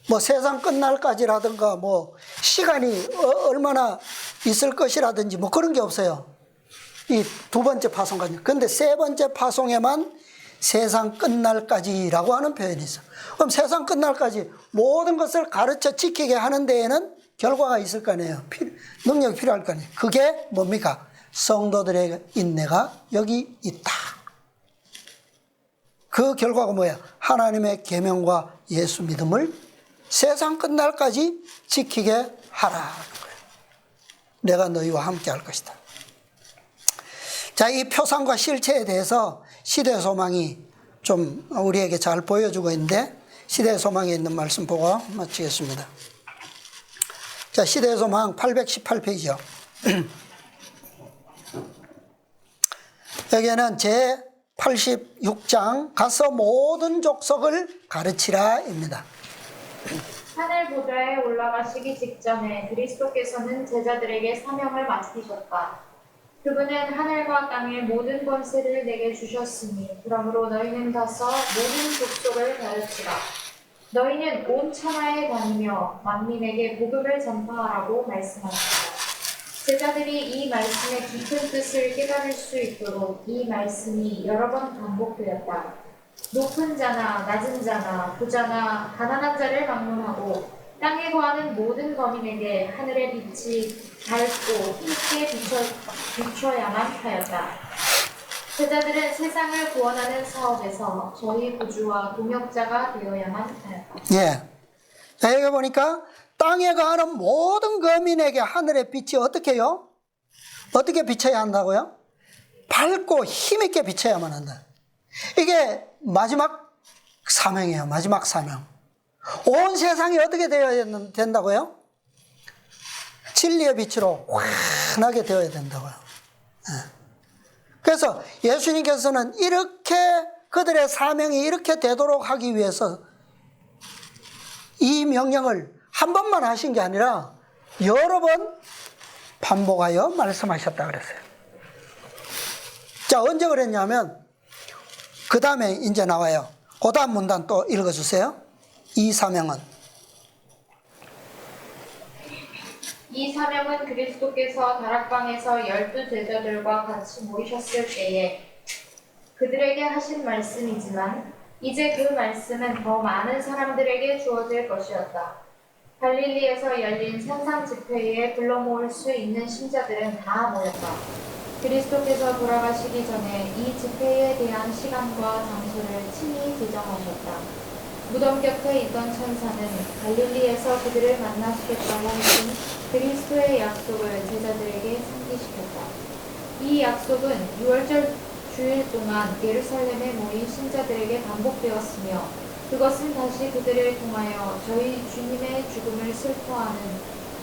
[SPEAKER 1] 뭐 세상 끝날까지라든가 뭐 시간이 얼마나 있을 것이라든지 뭐 그런 게 없어요. 이 두 번째 파송까지. 그런데 세 번째 파송에만 세상 끝날까지라고 하는 표현이 있어. 그럼 세상 끝날까지 모든 것을 가르쳐 지키게 하는 데에는 결과가 있을 거 아니에요. 능력이 필요할 거 아니에요. 그게 뭡니까? 성도들의 인내가 여기 있다. 그 결과가 뭐야? 하나님의 계명과 예수 믿음을 세상 끝날까지 지키게 하라. 내가 너희와 함께 할 것이다. 자, 이 표상과 실체에 대해서 시대의 소망이 좀 우리에게 잘 보여주고 있는데, 시대의 소망에 있는 말씀 보고 마치겠습니다. 자, 시대의 소망 818페이지요. 여기에는 제 86장 가서 모든 족속을 가르치라입니다.
[SPEAKER 3] 하늘 보좌에 올라가시기 직전에 그리스도께서는 제자들에게 사명을 맡기셨다. 그분은 하늘과 땅의 모든 권세를 내게 주셨으니 그러므로 너희는 가서 모든 족속을 가르치라. 너희는 온 천하에 다니며 만민에게 복음을 전파하라고 말씀하셨다. 제자들이 이 말씀의 깊은 뜻을 깨달을 수 있도록 이 말씀이 여러 번 반복되었다. 높은 자나 낮은 자나 부자나 가난한 자를 막론하고 땅에 거하는 모든 거민에게 하늘의 빛이 밝고 힘있게 비춰야만 하였다. 제자들은 세상을 구원하는 사업에서 저희 구주와 동역자가 되어야만 하였다.
[SPEAKER 1] 예. 자, 여기 보니까 땅에 거하는 모든 거민에게 하늘의 빛이 어떻게 해요? 어떻게 비춰야 한다고요? 밝고 힘있게 비춰야만 한다. 이게 마지막 사명이에요. 마지막 사명. 온 세상이 어떻게 되어야 된다고요? 진리의 빛으로 환하게 되어야 된다고요. 그래서 예수님께서는 이렇게 그들의 사명이 이렇게 되도록 하기 위해서 이 명령을 한 번만 하신 게 아니라 여러 번 반복하여 말씀하셨다 그랬어요. 자, 언제 그랬냐면 그 다음에 이제 나와요. 그 다음 문단 또 읽어주세요. 이 사명은,
[SPEAKER 3] 이 사명은 그리스도께서 다락방에서 12 제자들과 같이 모이셨을 때에 그들에게 하신 말씀이지만 이제 그 말씀은 더 많은 사람들에게 주어질 것이었다. 갈릴리에서 열린 산상 집회에 불러 모을 수 있는 신자들은 다 모였다. 그리스도께서 돌아가시기 전에 이 집회에 대한 시간과 장소를 친히 지정하셨다. 무덤 곁에 있던 천사는 갈릴리에서 그들을 만나시겠다고 하신 그리스도의 약속을 제자들에게 상기시켰다. 이 약속은 6월절 주일 동안 예루살렘에 모인 신자들에게 반복되었으며 그것은 다시 그들을 통하여 저희 주님의 죽음을 슬퍼하는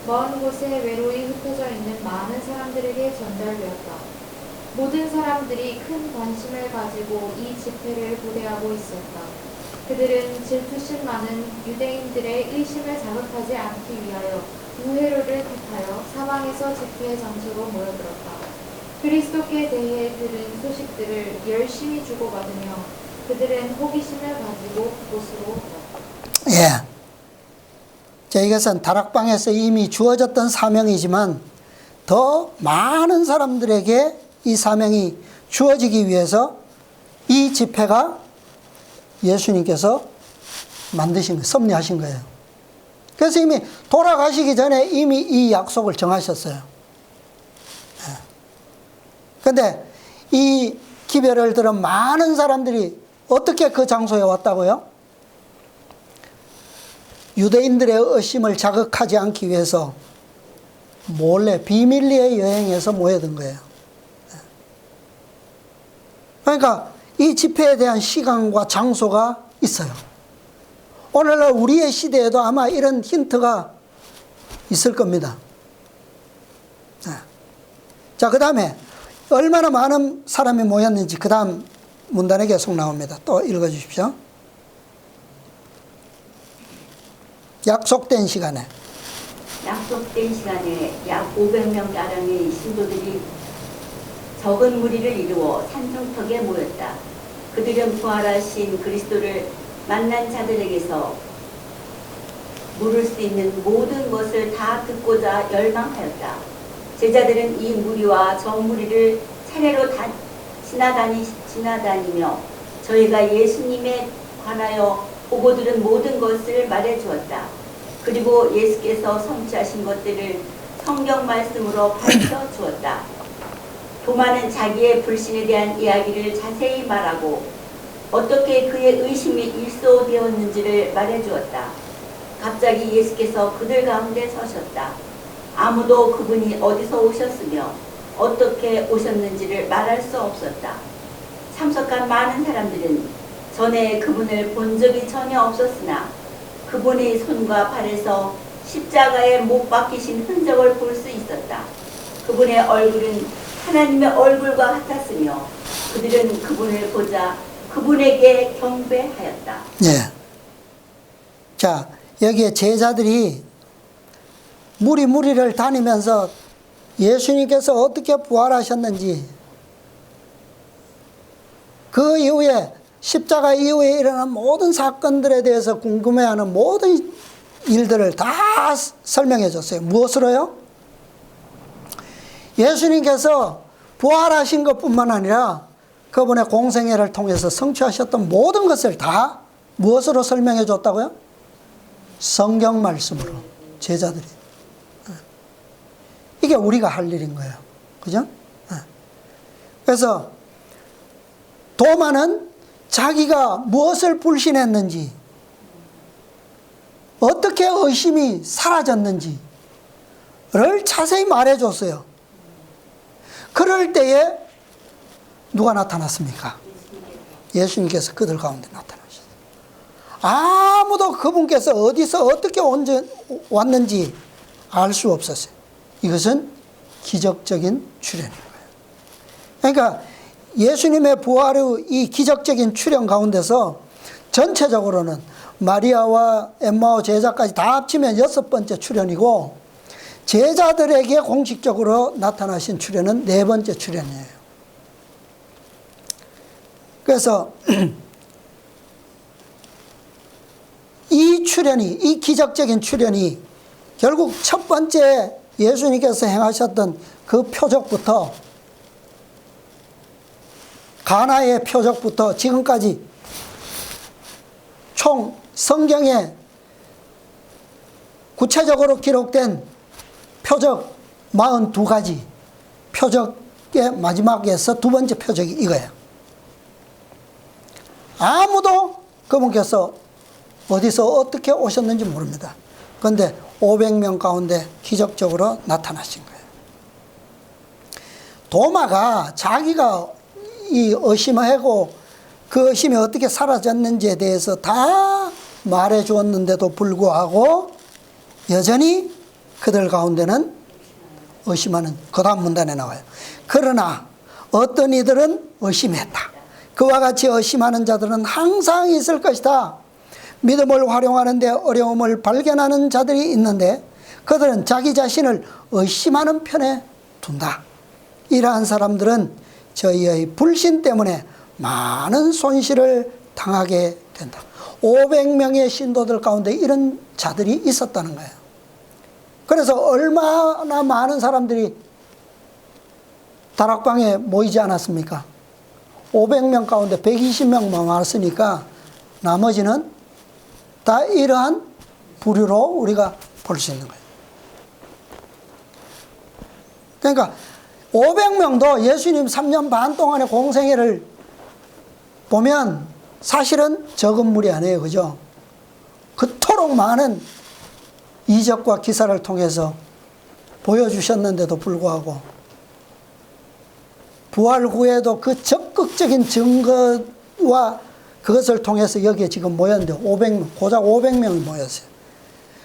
[SPEAKER 3] 먼 곳에 외로이 흩어져 있는 많은 사람들에게 전달되었다. 모든 사람들이 큰 관심을 가지고 이 집회를 고대하고 있었다. 그들은 질투심 많은 유대인들의 의심을 자극하지 않기 위하여 부회로를 택하여 사방에서 집회 장소로 모여들었다. 그리스도께 대해 들은 소식들을 열심히 주고받으며 그들은 호기심을 가지고 그곳으로 갔다.
[SPEAKER 1] 예. 자, 이것은 다락방에서 이미 주어졌던 사명이지만 더 많은 사람들에게 이 사명이 주어지기 위해서 이 집회가 예수님께서 만드신 거예요. 섭리하신 거예요. 그래서 이미 돌아가시기 전에 이미 이 약속을 정하셨어요. 그런데 이 기별을 들은 많은 사람들이 어떻게 그 장소에 왔다고요? 유대인들의 의심을 자극하지 않기 위해서 몰래 비밀리에 여행해서 모여든 거예요. 그러니까 이 집회에 대한 시간과 장소가 있어요. 오늘날 우리의 시대에도 아마 이런 힌트가 있을 겁니다. 자, 그 다음에 얼마나 많은 사람이 모였는지 그 다음 문단에 계속 나옵니다. 또 읽어주십시오. 약속된 시간에
[SPEAKER 2] 약 500명 가량의 신도들이 적은 무리를 이루어 산성턱에 모였다. 그들은 부활하신 그리스도를 만난 자들에게서 물을 수 있는 모든 것을 다 듣고자 열망하였다. 제자들은 이 무리와 저 무리를 차례로 지나다니며 저희가 예수님에 관하여 보고 들은 모든 것을 말해주었다. 그리고 예수께서 성취하신 것들을 성경 말씀으로 밝혀 주었다. 도마는 자기의 불신에 대한 이야기를 자세히 말하고 어떻게 그의 의심이 일소되었는지를 말해주었다. 갑자기 예수께서 그들 가운데 서셨다. 아무도 그분이 어디서 오셨으며 어떻게 오셨는지를 말할 수 없었다. 참석한 많은 사람들은 전에 그분을 본 적이 전혀 없었으나 그분의 손과 발에서 십자가에 못 박히신 흔적을 볼 수 있었다. 그분의 얼굴은 하나님의 얼굴과 같았으며 그들은 그분을 보자 그분에게 경배하였다.
[SPEAKER 1] 예. 자, 여기에 제자들이 무리를 다니면서 예수님께서 어떻게 부활하셨는지, 그 이후에 십자가 이후에 일어난 모든 사건들에 대해서 궁금해하는 모든 일들을 다 설명해 줬어요. 무엇으로요? 예수님께서 부활하신 것뿐만 아니라 그분의 공생애를 통해서 성취하셨던 모든 것을 다 무엇으로 설명해 줬다고요? 성경 말씀으로. 제자들이. 이게 우리가 할 일인 거예요. 그죠? 그래서 도마는 자기가 무엇을 불신했는지, 어떻게 의심이 사라졌는지를 자세히 말해줬어요. 그럴 때에 누가 나타났습니까? 예수님께서 그들 가운데 나타나셨어요. 아무도 그분께서 어디서 어떻게 왔는지 알 수 없었어요. 이것은 기적적인 출현인 거예요. 그러니까 예수님의 부활 후 이 기적적인 출현 가운데서 전체적으로는 마리아와 엠마오 제자까지 다 합치면 6번째 출현이고, 제자들에게 공식적으로 나타나신 출현은 4번째 출현이에요. 그래서 이 출현이, 이 기적적인 출현이 결국 첫 번째 예수님께서 행하셨던 그 표적부터, 가나의 표적부터 지금까지 총 성경에 구체적으로 기록된 표적 42가지 표적의 마지막에서 두 번째 표적이 이거예요. 아무도 그분께서 어디서 어떻게 오셨는지 모릅니다. 그런데 500명 가운데 기적적으로 나타나신 거예요. 도마가 자기가 이 의심하고 그 의심이 어떻게 사라졌는지에 대해서 다 말해 주었는데도 불구하고 여전히 그들 가운데는 의심하는, 그 다음 문단에 나와요. 그러나 어떤 이들은 의심했다. 그와 같이 의심하는 자들은 항상 있을 것이다. 믿음을 활용하는 데 어려움을 발견하는 자들이 있는데 그들은 자기 자신을 의심하는 편에 둔다. 이러한 사람들은 저희의 불신 때문에 많은 손실을 당하게 된다. 500명의 신도들 가운데 이런 자들이 있었다는 거예요. 그래서 얼마나 많은 사람들이 다락방에 모이지 않았습니까? 500명 가운데 120명만 왔으니까 나머지는 다 이러한 부류로 우리가 볼 수 있는 거예요. 그러니까 500명도 예수님 3년 반 동안의 공생애를 보면 사실은 적은 무리 아니에요. 그죠? 그토록 많은 이적과 기사를 통해서 보여주셨는데도 불구하고 부활 후에도 그 적극적인 증거와 그것을 통해서 여기에 지금 모였는데 500명, 고작 500명이 모였어요.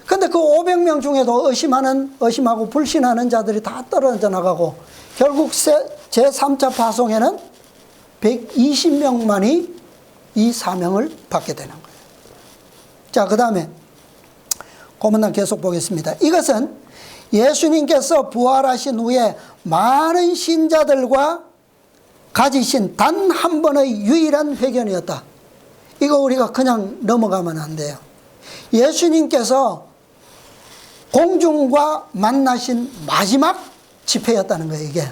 [SPEAKER 1] 근데 그 500명 중에도 의심하고 불신하는 자들이 다 떨어져 나가고 결국 제3차 파송에는 120명만이 이 사명을 받게 되는 거예요. 자, 그 다음에 고문단 계속 보겠습니다. 이것은 예수님께서 부활하신 후에 많은 신자들과 가지신 단 한 번의 유일한 회견이었다. 이거 우리가 그냥 넘어가면 안 돼요. 예수님께서 공중과 만나신 마지막 집회였다는 거예요, 이게.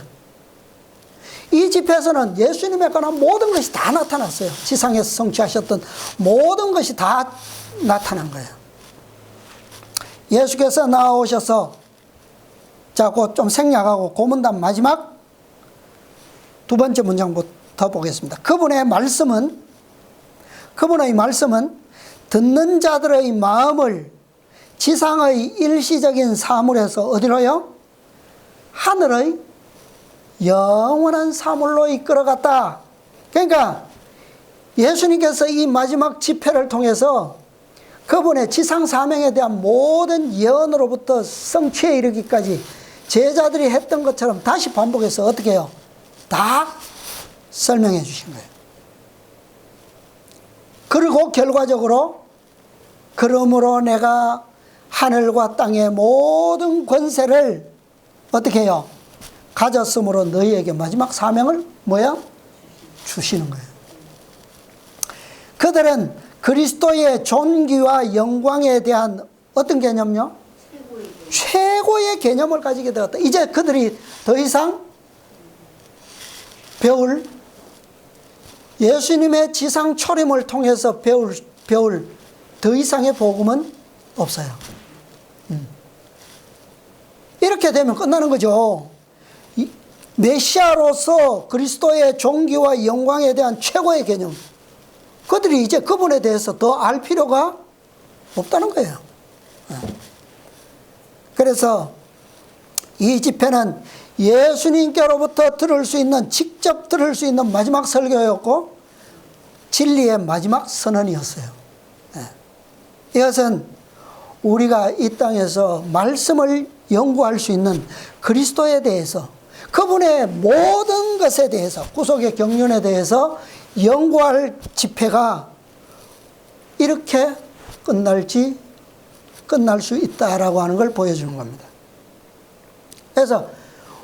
[SPEAKER 1] 이 집회에서는 예수님에 관한 모든 것이 다 나타났어요. 지상에서 성취하셨던 모든 것이 다 나타난 거예요. 예수께서 나오셔서, 자, 그 좀 생략하고 고문단 마지막 두 번째 문장부터 보겠습니다. 그분의 말씀은 듣는 자들의 마음을 지상의 일시적인 사물에서 어디로요? 하늘의 영원한 사물로 이끌어갔다. 그러니까 예수님께서 이 마지막 집회를 통해서 그분의 지상 사명에 대한 모든 예언으로부터 성취에 이르기까지 제자들이 했던 것처럼 다시 반복해서 어떻게 해요? 다 설명해 주신 거예요. 그리고 결과적으로 그러므로 내가 하늘과 땅의 모든 권세를 어떻게 해요? 가졌으므로 너희에게 마지막 사명을 뭐야? 주시는 거예요. 그들은 그리스도의 존귀와 영광에 대한 어떤 개념요? 최고의 개념을 가지게 되었다. 이제 그들이 더 이상 배울 예수님의 지상 초림을 통해서 배울 더 이상의 복음은 없어요. 이렇게 되면 끝나는 거죠. 메시아로서 그리스도의 존귀와 영광에 대한 최고의 개념, 그들이 이제 그분에 대해서 더 알 필요가 없다는 거예요. 그래서 이 집회는 예수님께로부터 직접 들을 수 있는 마지막 설교였고 진리의 마지막 선언이었어요. 이것은 우리가 이 땅에서 말씀을 연구할 수 있는 그리스도에 대해서, 그분의 모든 것에 대해서, 구속의 경륜에 대해서 연구할 집회가 이렇게 끝날 수 있다라고 하는 걸 보여주는 겁니다. 그래서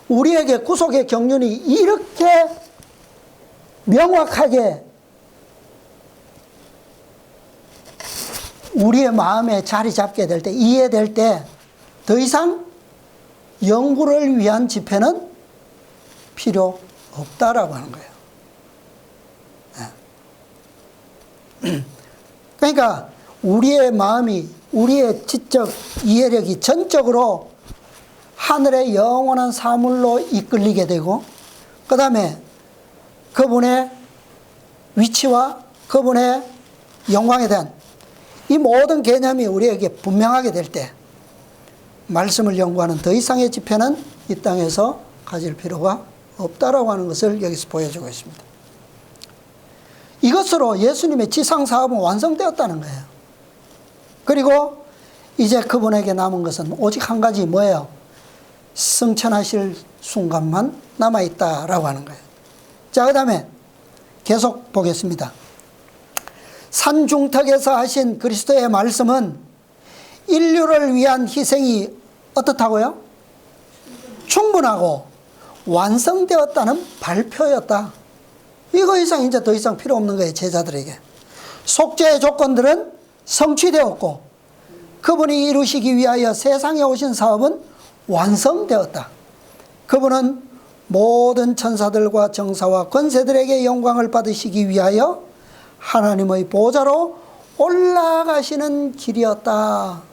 [SPEAKER 1] 우리에게 구속의 경륜이 이렇게 명확하게 우리의 마음에 자리 잡게 될 때, 이해될 때 더 이상 연구를 위한 집회는 필요 없다라고 하는 거예요. 그러니까 우리의 마음이, 우리의 지적 이해력이 전적으로 하늘의 영원한 사물로 이끌리게 되고, 그 다음에 그분의 위치와 그분의 영광에 대한 이 모든 개념이 우리에게 분명하게 될 때 말씀을 연구하는 더 이상의 집회는 이 땅에서 가질 필요가 없다라고 하는 것을 여기서 보여주고 있습니다. 이것으로 예수님의 지상 사업은 완성되었다는 거예요. 그리고 이제 그분에게 남은 것은 오직 한 가지, 뭐예요? 승천하실 순간만 남아있다라고 하는 거예요. 자, 그 다음에 계속 보겠습니다. 산중턱에서 하신 그리스도의 말씀은 인류를 위한 희생이 어떻다고요? 충분하고 완성되었다는 발표였다. 이거 이상 이제 더 이상 필요 없는 거예요, 제자들에게. 속죄의 조건들은 성취되었고 그분이 이루시기 위하여 세상에 오신 사업은 완성되었다. 그분은 모든 천사들과 정사와 권세들에게 영광을 받으시기 위하여 하나님의 보좌로 올라가시는 길이었다.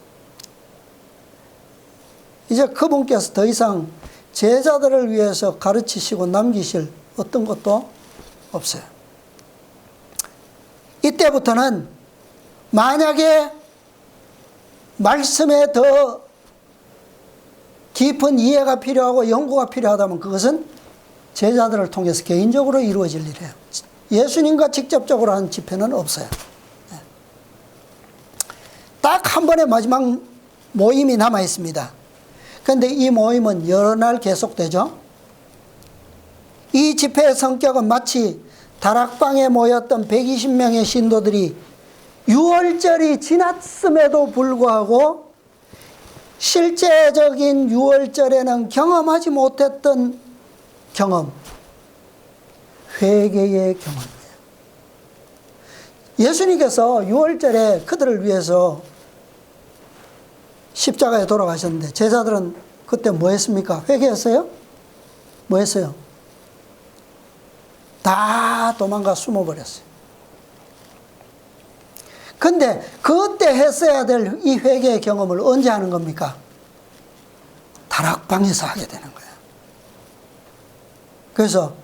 [SPEAKER 1] 이제 그분께서 더 이상 제자들을 위해서 가르치시고 남기실 어떤 것도 없어요. 이때부터는 만약에 말씀에 더 깊은 이해가 필요하고 연구가 필요하다면 그것은 제자들을 통해서 개인적으로 이루어질 일이에요. 예수님과 직접적으로 한 집회는 없어요. 딱 한 번의 마지막 모임이 남아 있습니다. 그런데 이 모임은 여러 날 계속되죠. 이 집회의 성격은 마치 다락방에 모였던 120명의 신도들이 6월절이 지났음에도 불구하고 실제적인 6월절에는 경험하지 못했던 경험, 회개의 경험이에요. 예수님께서 6월절에 그들을 위해서 십자가에 돌아가셨는데 제자들은 그때 뭐 했습니까? 회개했어요? 뭐 했어요? 다 도망가 숨어버렸어요. 근데 그때 했어야 될 이 회개의 경험을 언제 하는 겁니까? 다락방에서 하게 되는 거예요. 그래서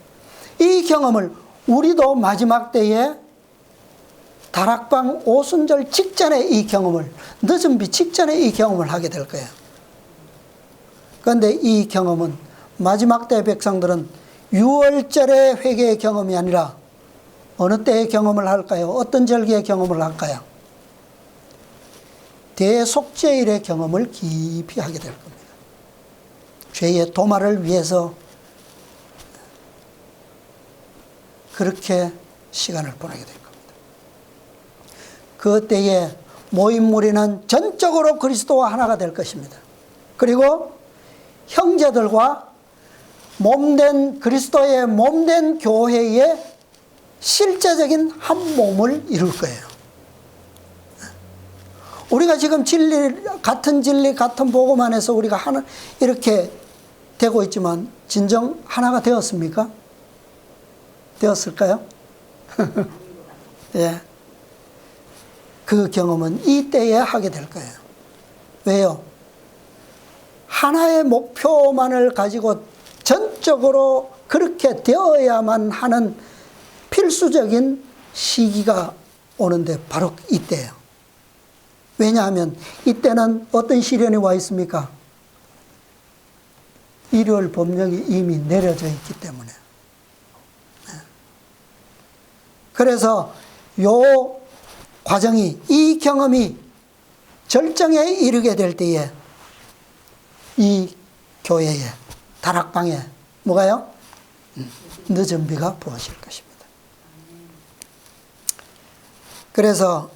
[SPEAKER 1] 이 경험을 우리도 마지막 때에 다락방 오순절 직전에 이 경험을, 늦은 비 직전에 이 경험을 하게 될 거예요. 그런데 이 경험은 마지막 때 백성들은 6월절의 회개의 경험이 아니라 어느 때의 경험을 할까요? 어떤 절기의 경험을 할까요? 대속죄일의 경험을 깊이 하게 될 겁니다. 죄의 도말을 위해서 그렇게 시간을 보내게 될 겁니다. 그 때에 모인 무리는 전적으로 그리스도와 하나가 될 것입니다. 그리고 형제들과 몸된 그리스도의 몸된 교회의 실제적인 한 몸을 이룰 거예요. 우리가 지금 같은 진리, 같은 복음 안에서 우리가 하나, 이렇게 되고 있지만, 진정 하나가 되었습니까? 되었을까요? 예. 그 경험은 이 때에 하게 될 거예요. 왜요? 하나의 목표만을 가지고 전적으로 그렇게 되어야만 하는 필수적인 시기가 오는데 바로 이때예요. 왜냐하면 이때는 어떤 시련이 와 있습니까? 일요일 법령이 이미 내려져 있기 때문에. 그래서 요 과정이, 이 경험이 절정에 이르게 될 때에 이 교회에, 다락방에 뭐가요? 늦은 비가 부어질 것입니다. 그래서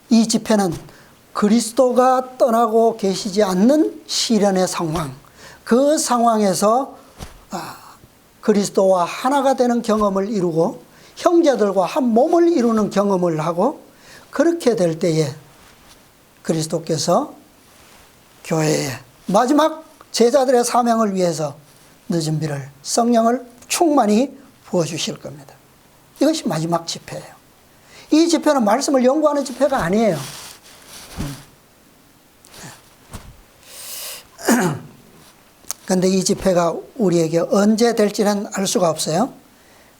[SPEAKER 1] 이 집회는 그리스도가 떠나고 계시지 않는 시련의 상황, 그 상황에서 그리스도와 하나가 되는 경험을 이루고 형제들과 한 몸을 이루는 경험을 하고, 그렇게 될 때에 그리스도께서 교회에 마지막 제자들의 사명을 위해서 늦은 비를, 성령을 충만히 부어주실 겁니다. 이것이 마지막 집회예요. 이 집회는 말씀을 연구하는 집회가 아니에요. 그런데 이 집회가 우리에게 언제 될지는 알 수가 없어요.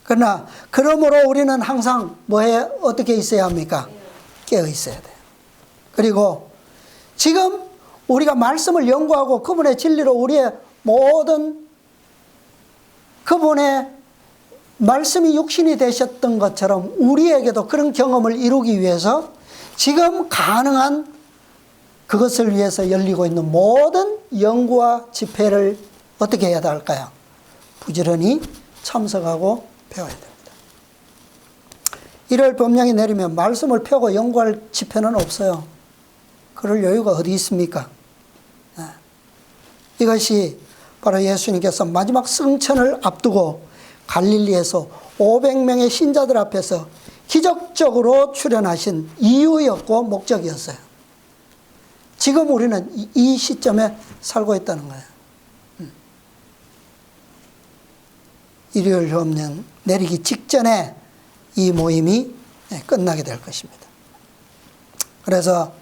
[SPEAKER 1] 그러나 그러므로 우리는 항상 뭐에 어떻게 있어야 합니까? 깨어 있어야 돼요. 그리고 지금 우리가 말씀을 연구하고 그분의 진리로 우리의 모든 그분의 말씀이 육신이 되셨던 것처럼 우리에게도 그런 경험을 이루기 위해서 지금 가능한 그것을 위해서 열리고 있는 모든 연구와 집회를 어떻게 해야 할까요? 부지런히 참석하고 배워야 됩니다. 1월 법령이 내리면 말씀을 펴고 연구할 집회는 없어요. 그럴 여유가 어디 있습니까? 이것이 바로 예수님께서 마지막 승천을 앞두고 갈릴리에서 500명의 신자들 앞에서 기적적으로 출현하신 이유였고 목적이었어요. 지금 우리는 이 시점에 살고 있다는 거예요. 일요일 협령 내리기 직전에 이 모임이 끝나게 될 것입니다. 그래서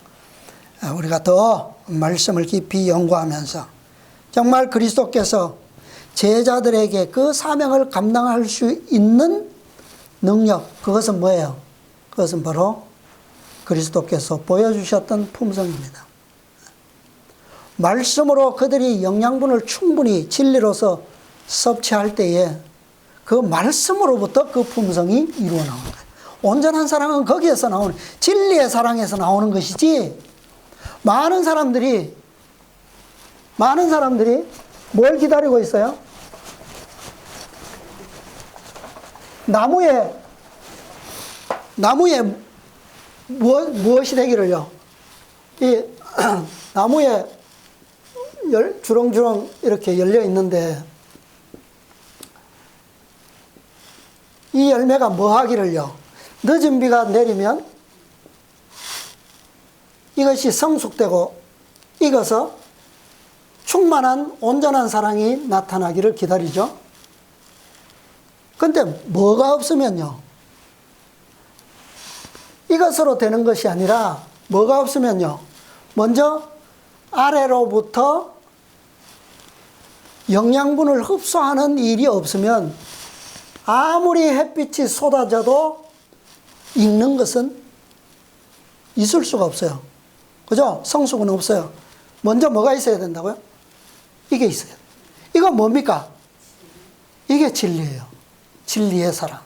[SPEAKER 1] 우리가 더 말씀을 깊이 연구하면서 정말 그리스도께서 제자들에게 그 사명을 감당할 수 있는 능력, 그것은 뭐예요? 그것은 바로 그리스도께서 보여주셨던 품성입니다. 말씀으로 그들이 영양분을 충분히 진리로서 섭취할 때에 그 말씀으로부터 그 품성이 이루어 나오는 거예요. 온전한 사랑은 거기에서 나오는, 진리의 사랑에서 나오는 것이지, 많은 사람들이 뭘 기다리고 있어요? 나무에 무엇이 되기를요? 이 나무에 주렁주렁 이렇게 열려 있는데, 이 열매가 뭐 하기를요? 늦은 비가 내리면 이것이 성숙되고 익어서 충만한 온전한 사랑이 나타나기를 기다리죠. 근데 뭐가 없으면요? 이것으로 되는 것이 아니라 뭐가 없으면요? 먼저 아래로부터 영양분을 흡수하는 일이 없으면 아무리 햇빛이 쏟아져도 익는 것은 있을 수가 없어요. 그죠? 성숙은 없어요. 먼저 뭐가 있어야 된다고요? 이게 있어요. 이건 뭡니까? 이게 진리예요. 진리의 사랑.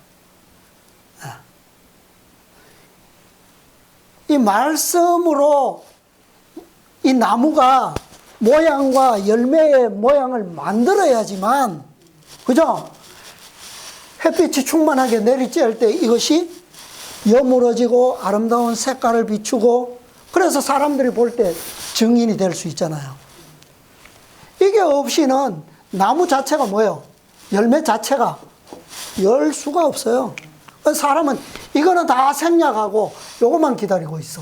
[SPEAKER 1] 이 말씀으로 이 나무가 모양과 열매의 모양을 만들어야지만, 그죠? 햇빛이 충만하게 내리쬐을 때 이것이 여물어지고 아름다운 색깔을 비추고, 그래서 사람들이 볼 때 증인이 될 수 있잖아요. 이게 없이는 나무 자체가 뭐예요? 열매 자체가 열 수가 없어요. 사람은 이거는 다 생략하고 요것만 기다리고 있어.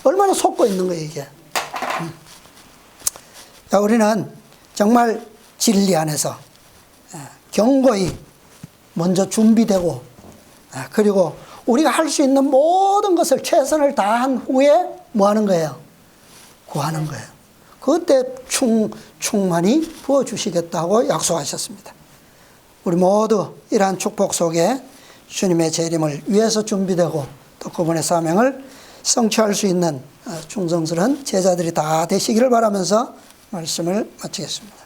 [SPEAKER 1] 얼마나 속고 있는 거예요, 이게. 자, 우리는 정말 진리 안에서 견고히 먼저 준비되고, 그리고 우리가 할 수 있는 모든 것을 최선을 다한 후에 뭐 하는 거예요? 구하는 거예요. 그때 충만히 부어주시겠다고 약속하셨습니다. 우리 모두 이러한 축복 속에 주님의 재림을 위해서 준비되고 또 그분의 사명을 성취할 수 있는 충성스러운 제자들이 다 되시기를 바라면서 말씀을 마치겠습니다.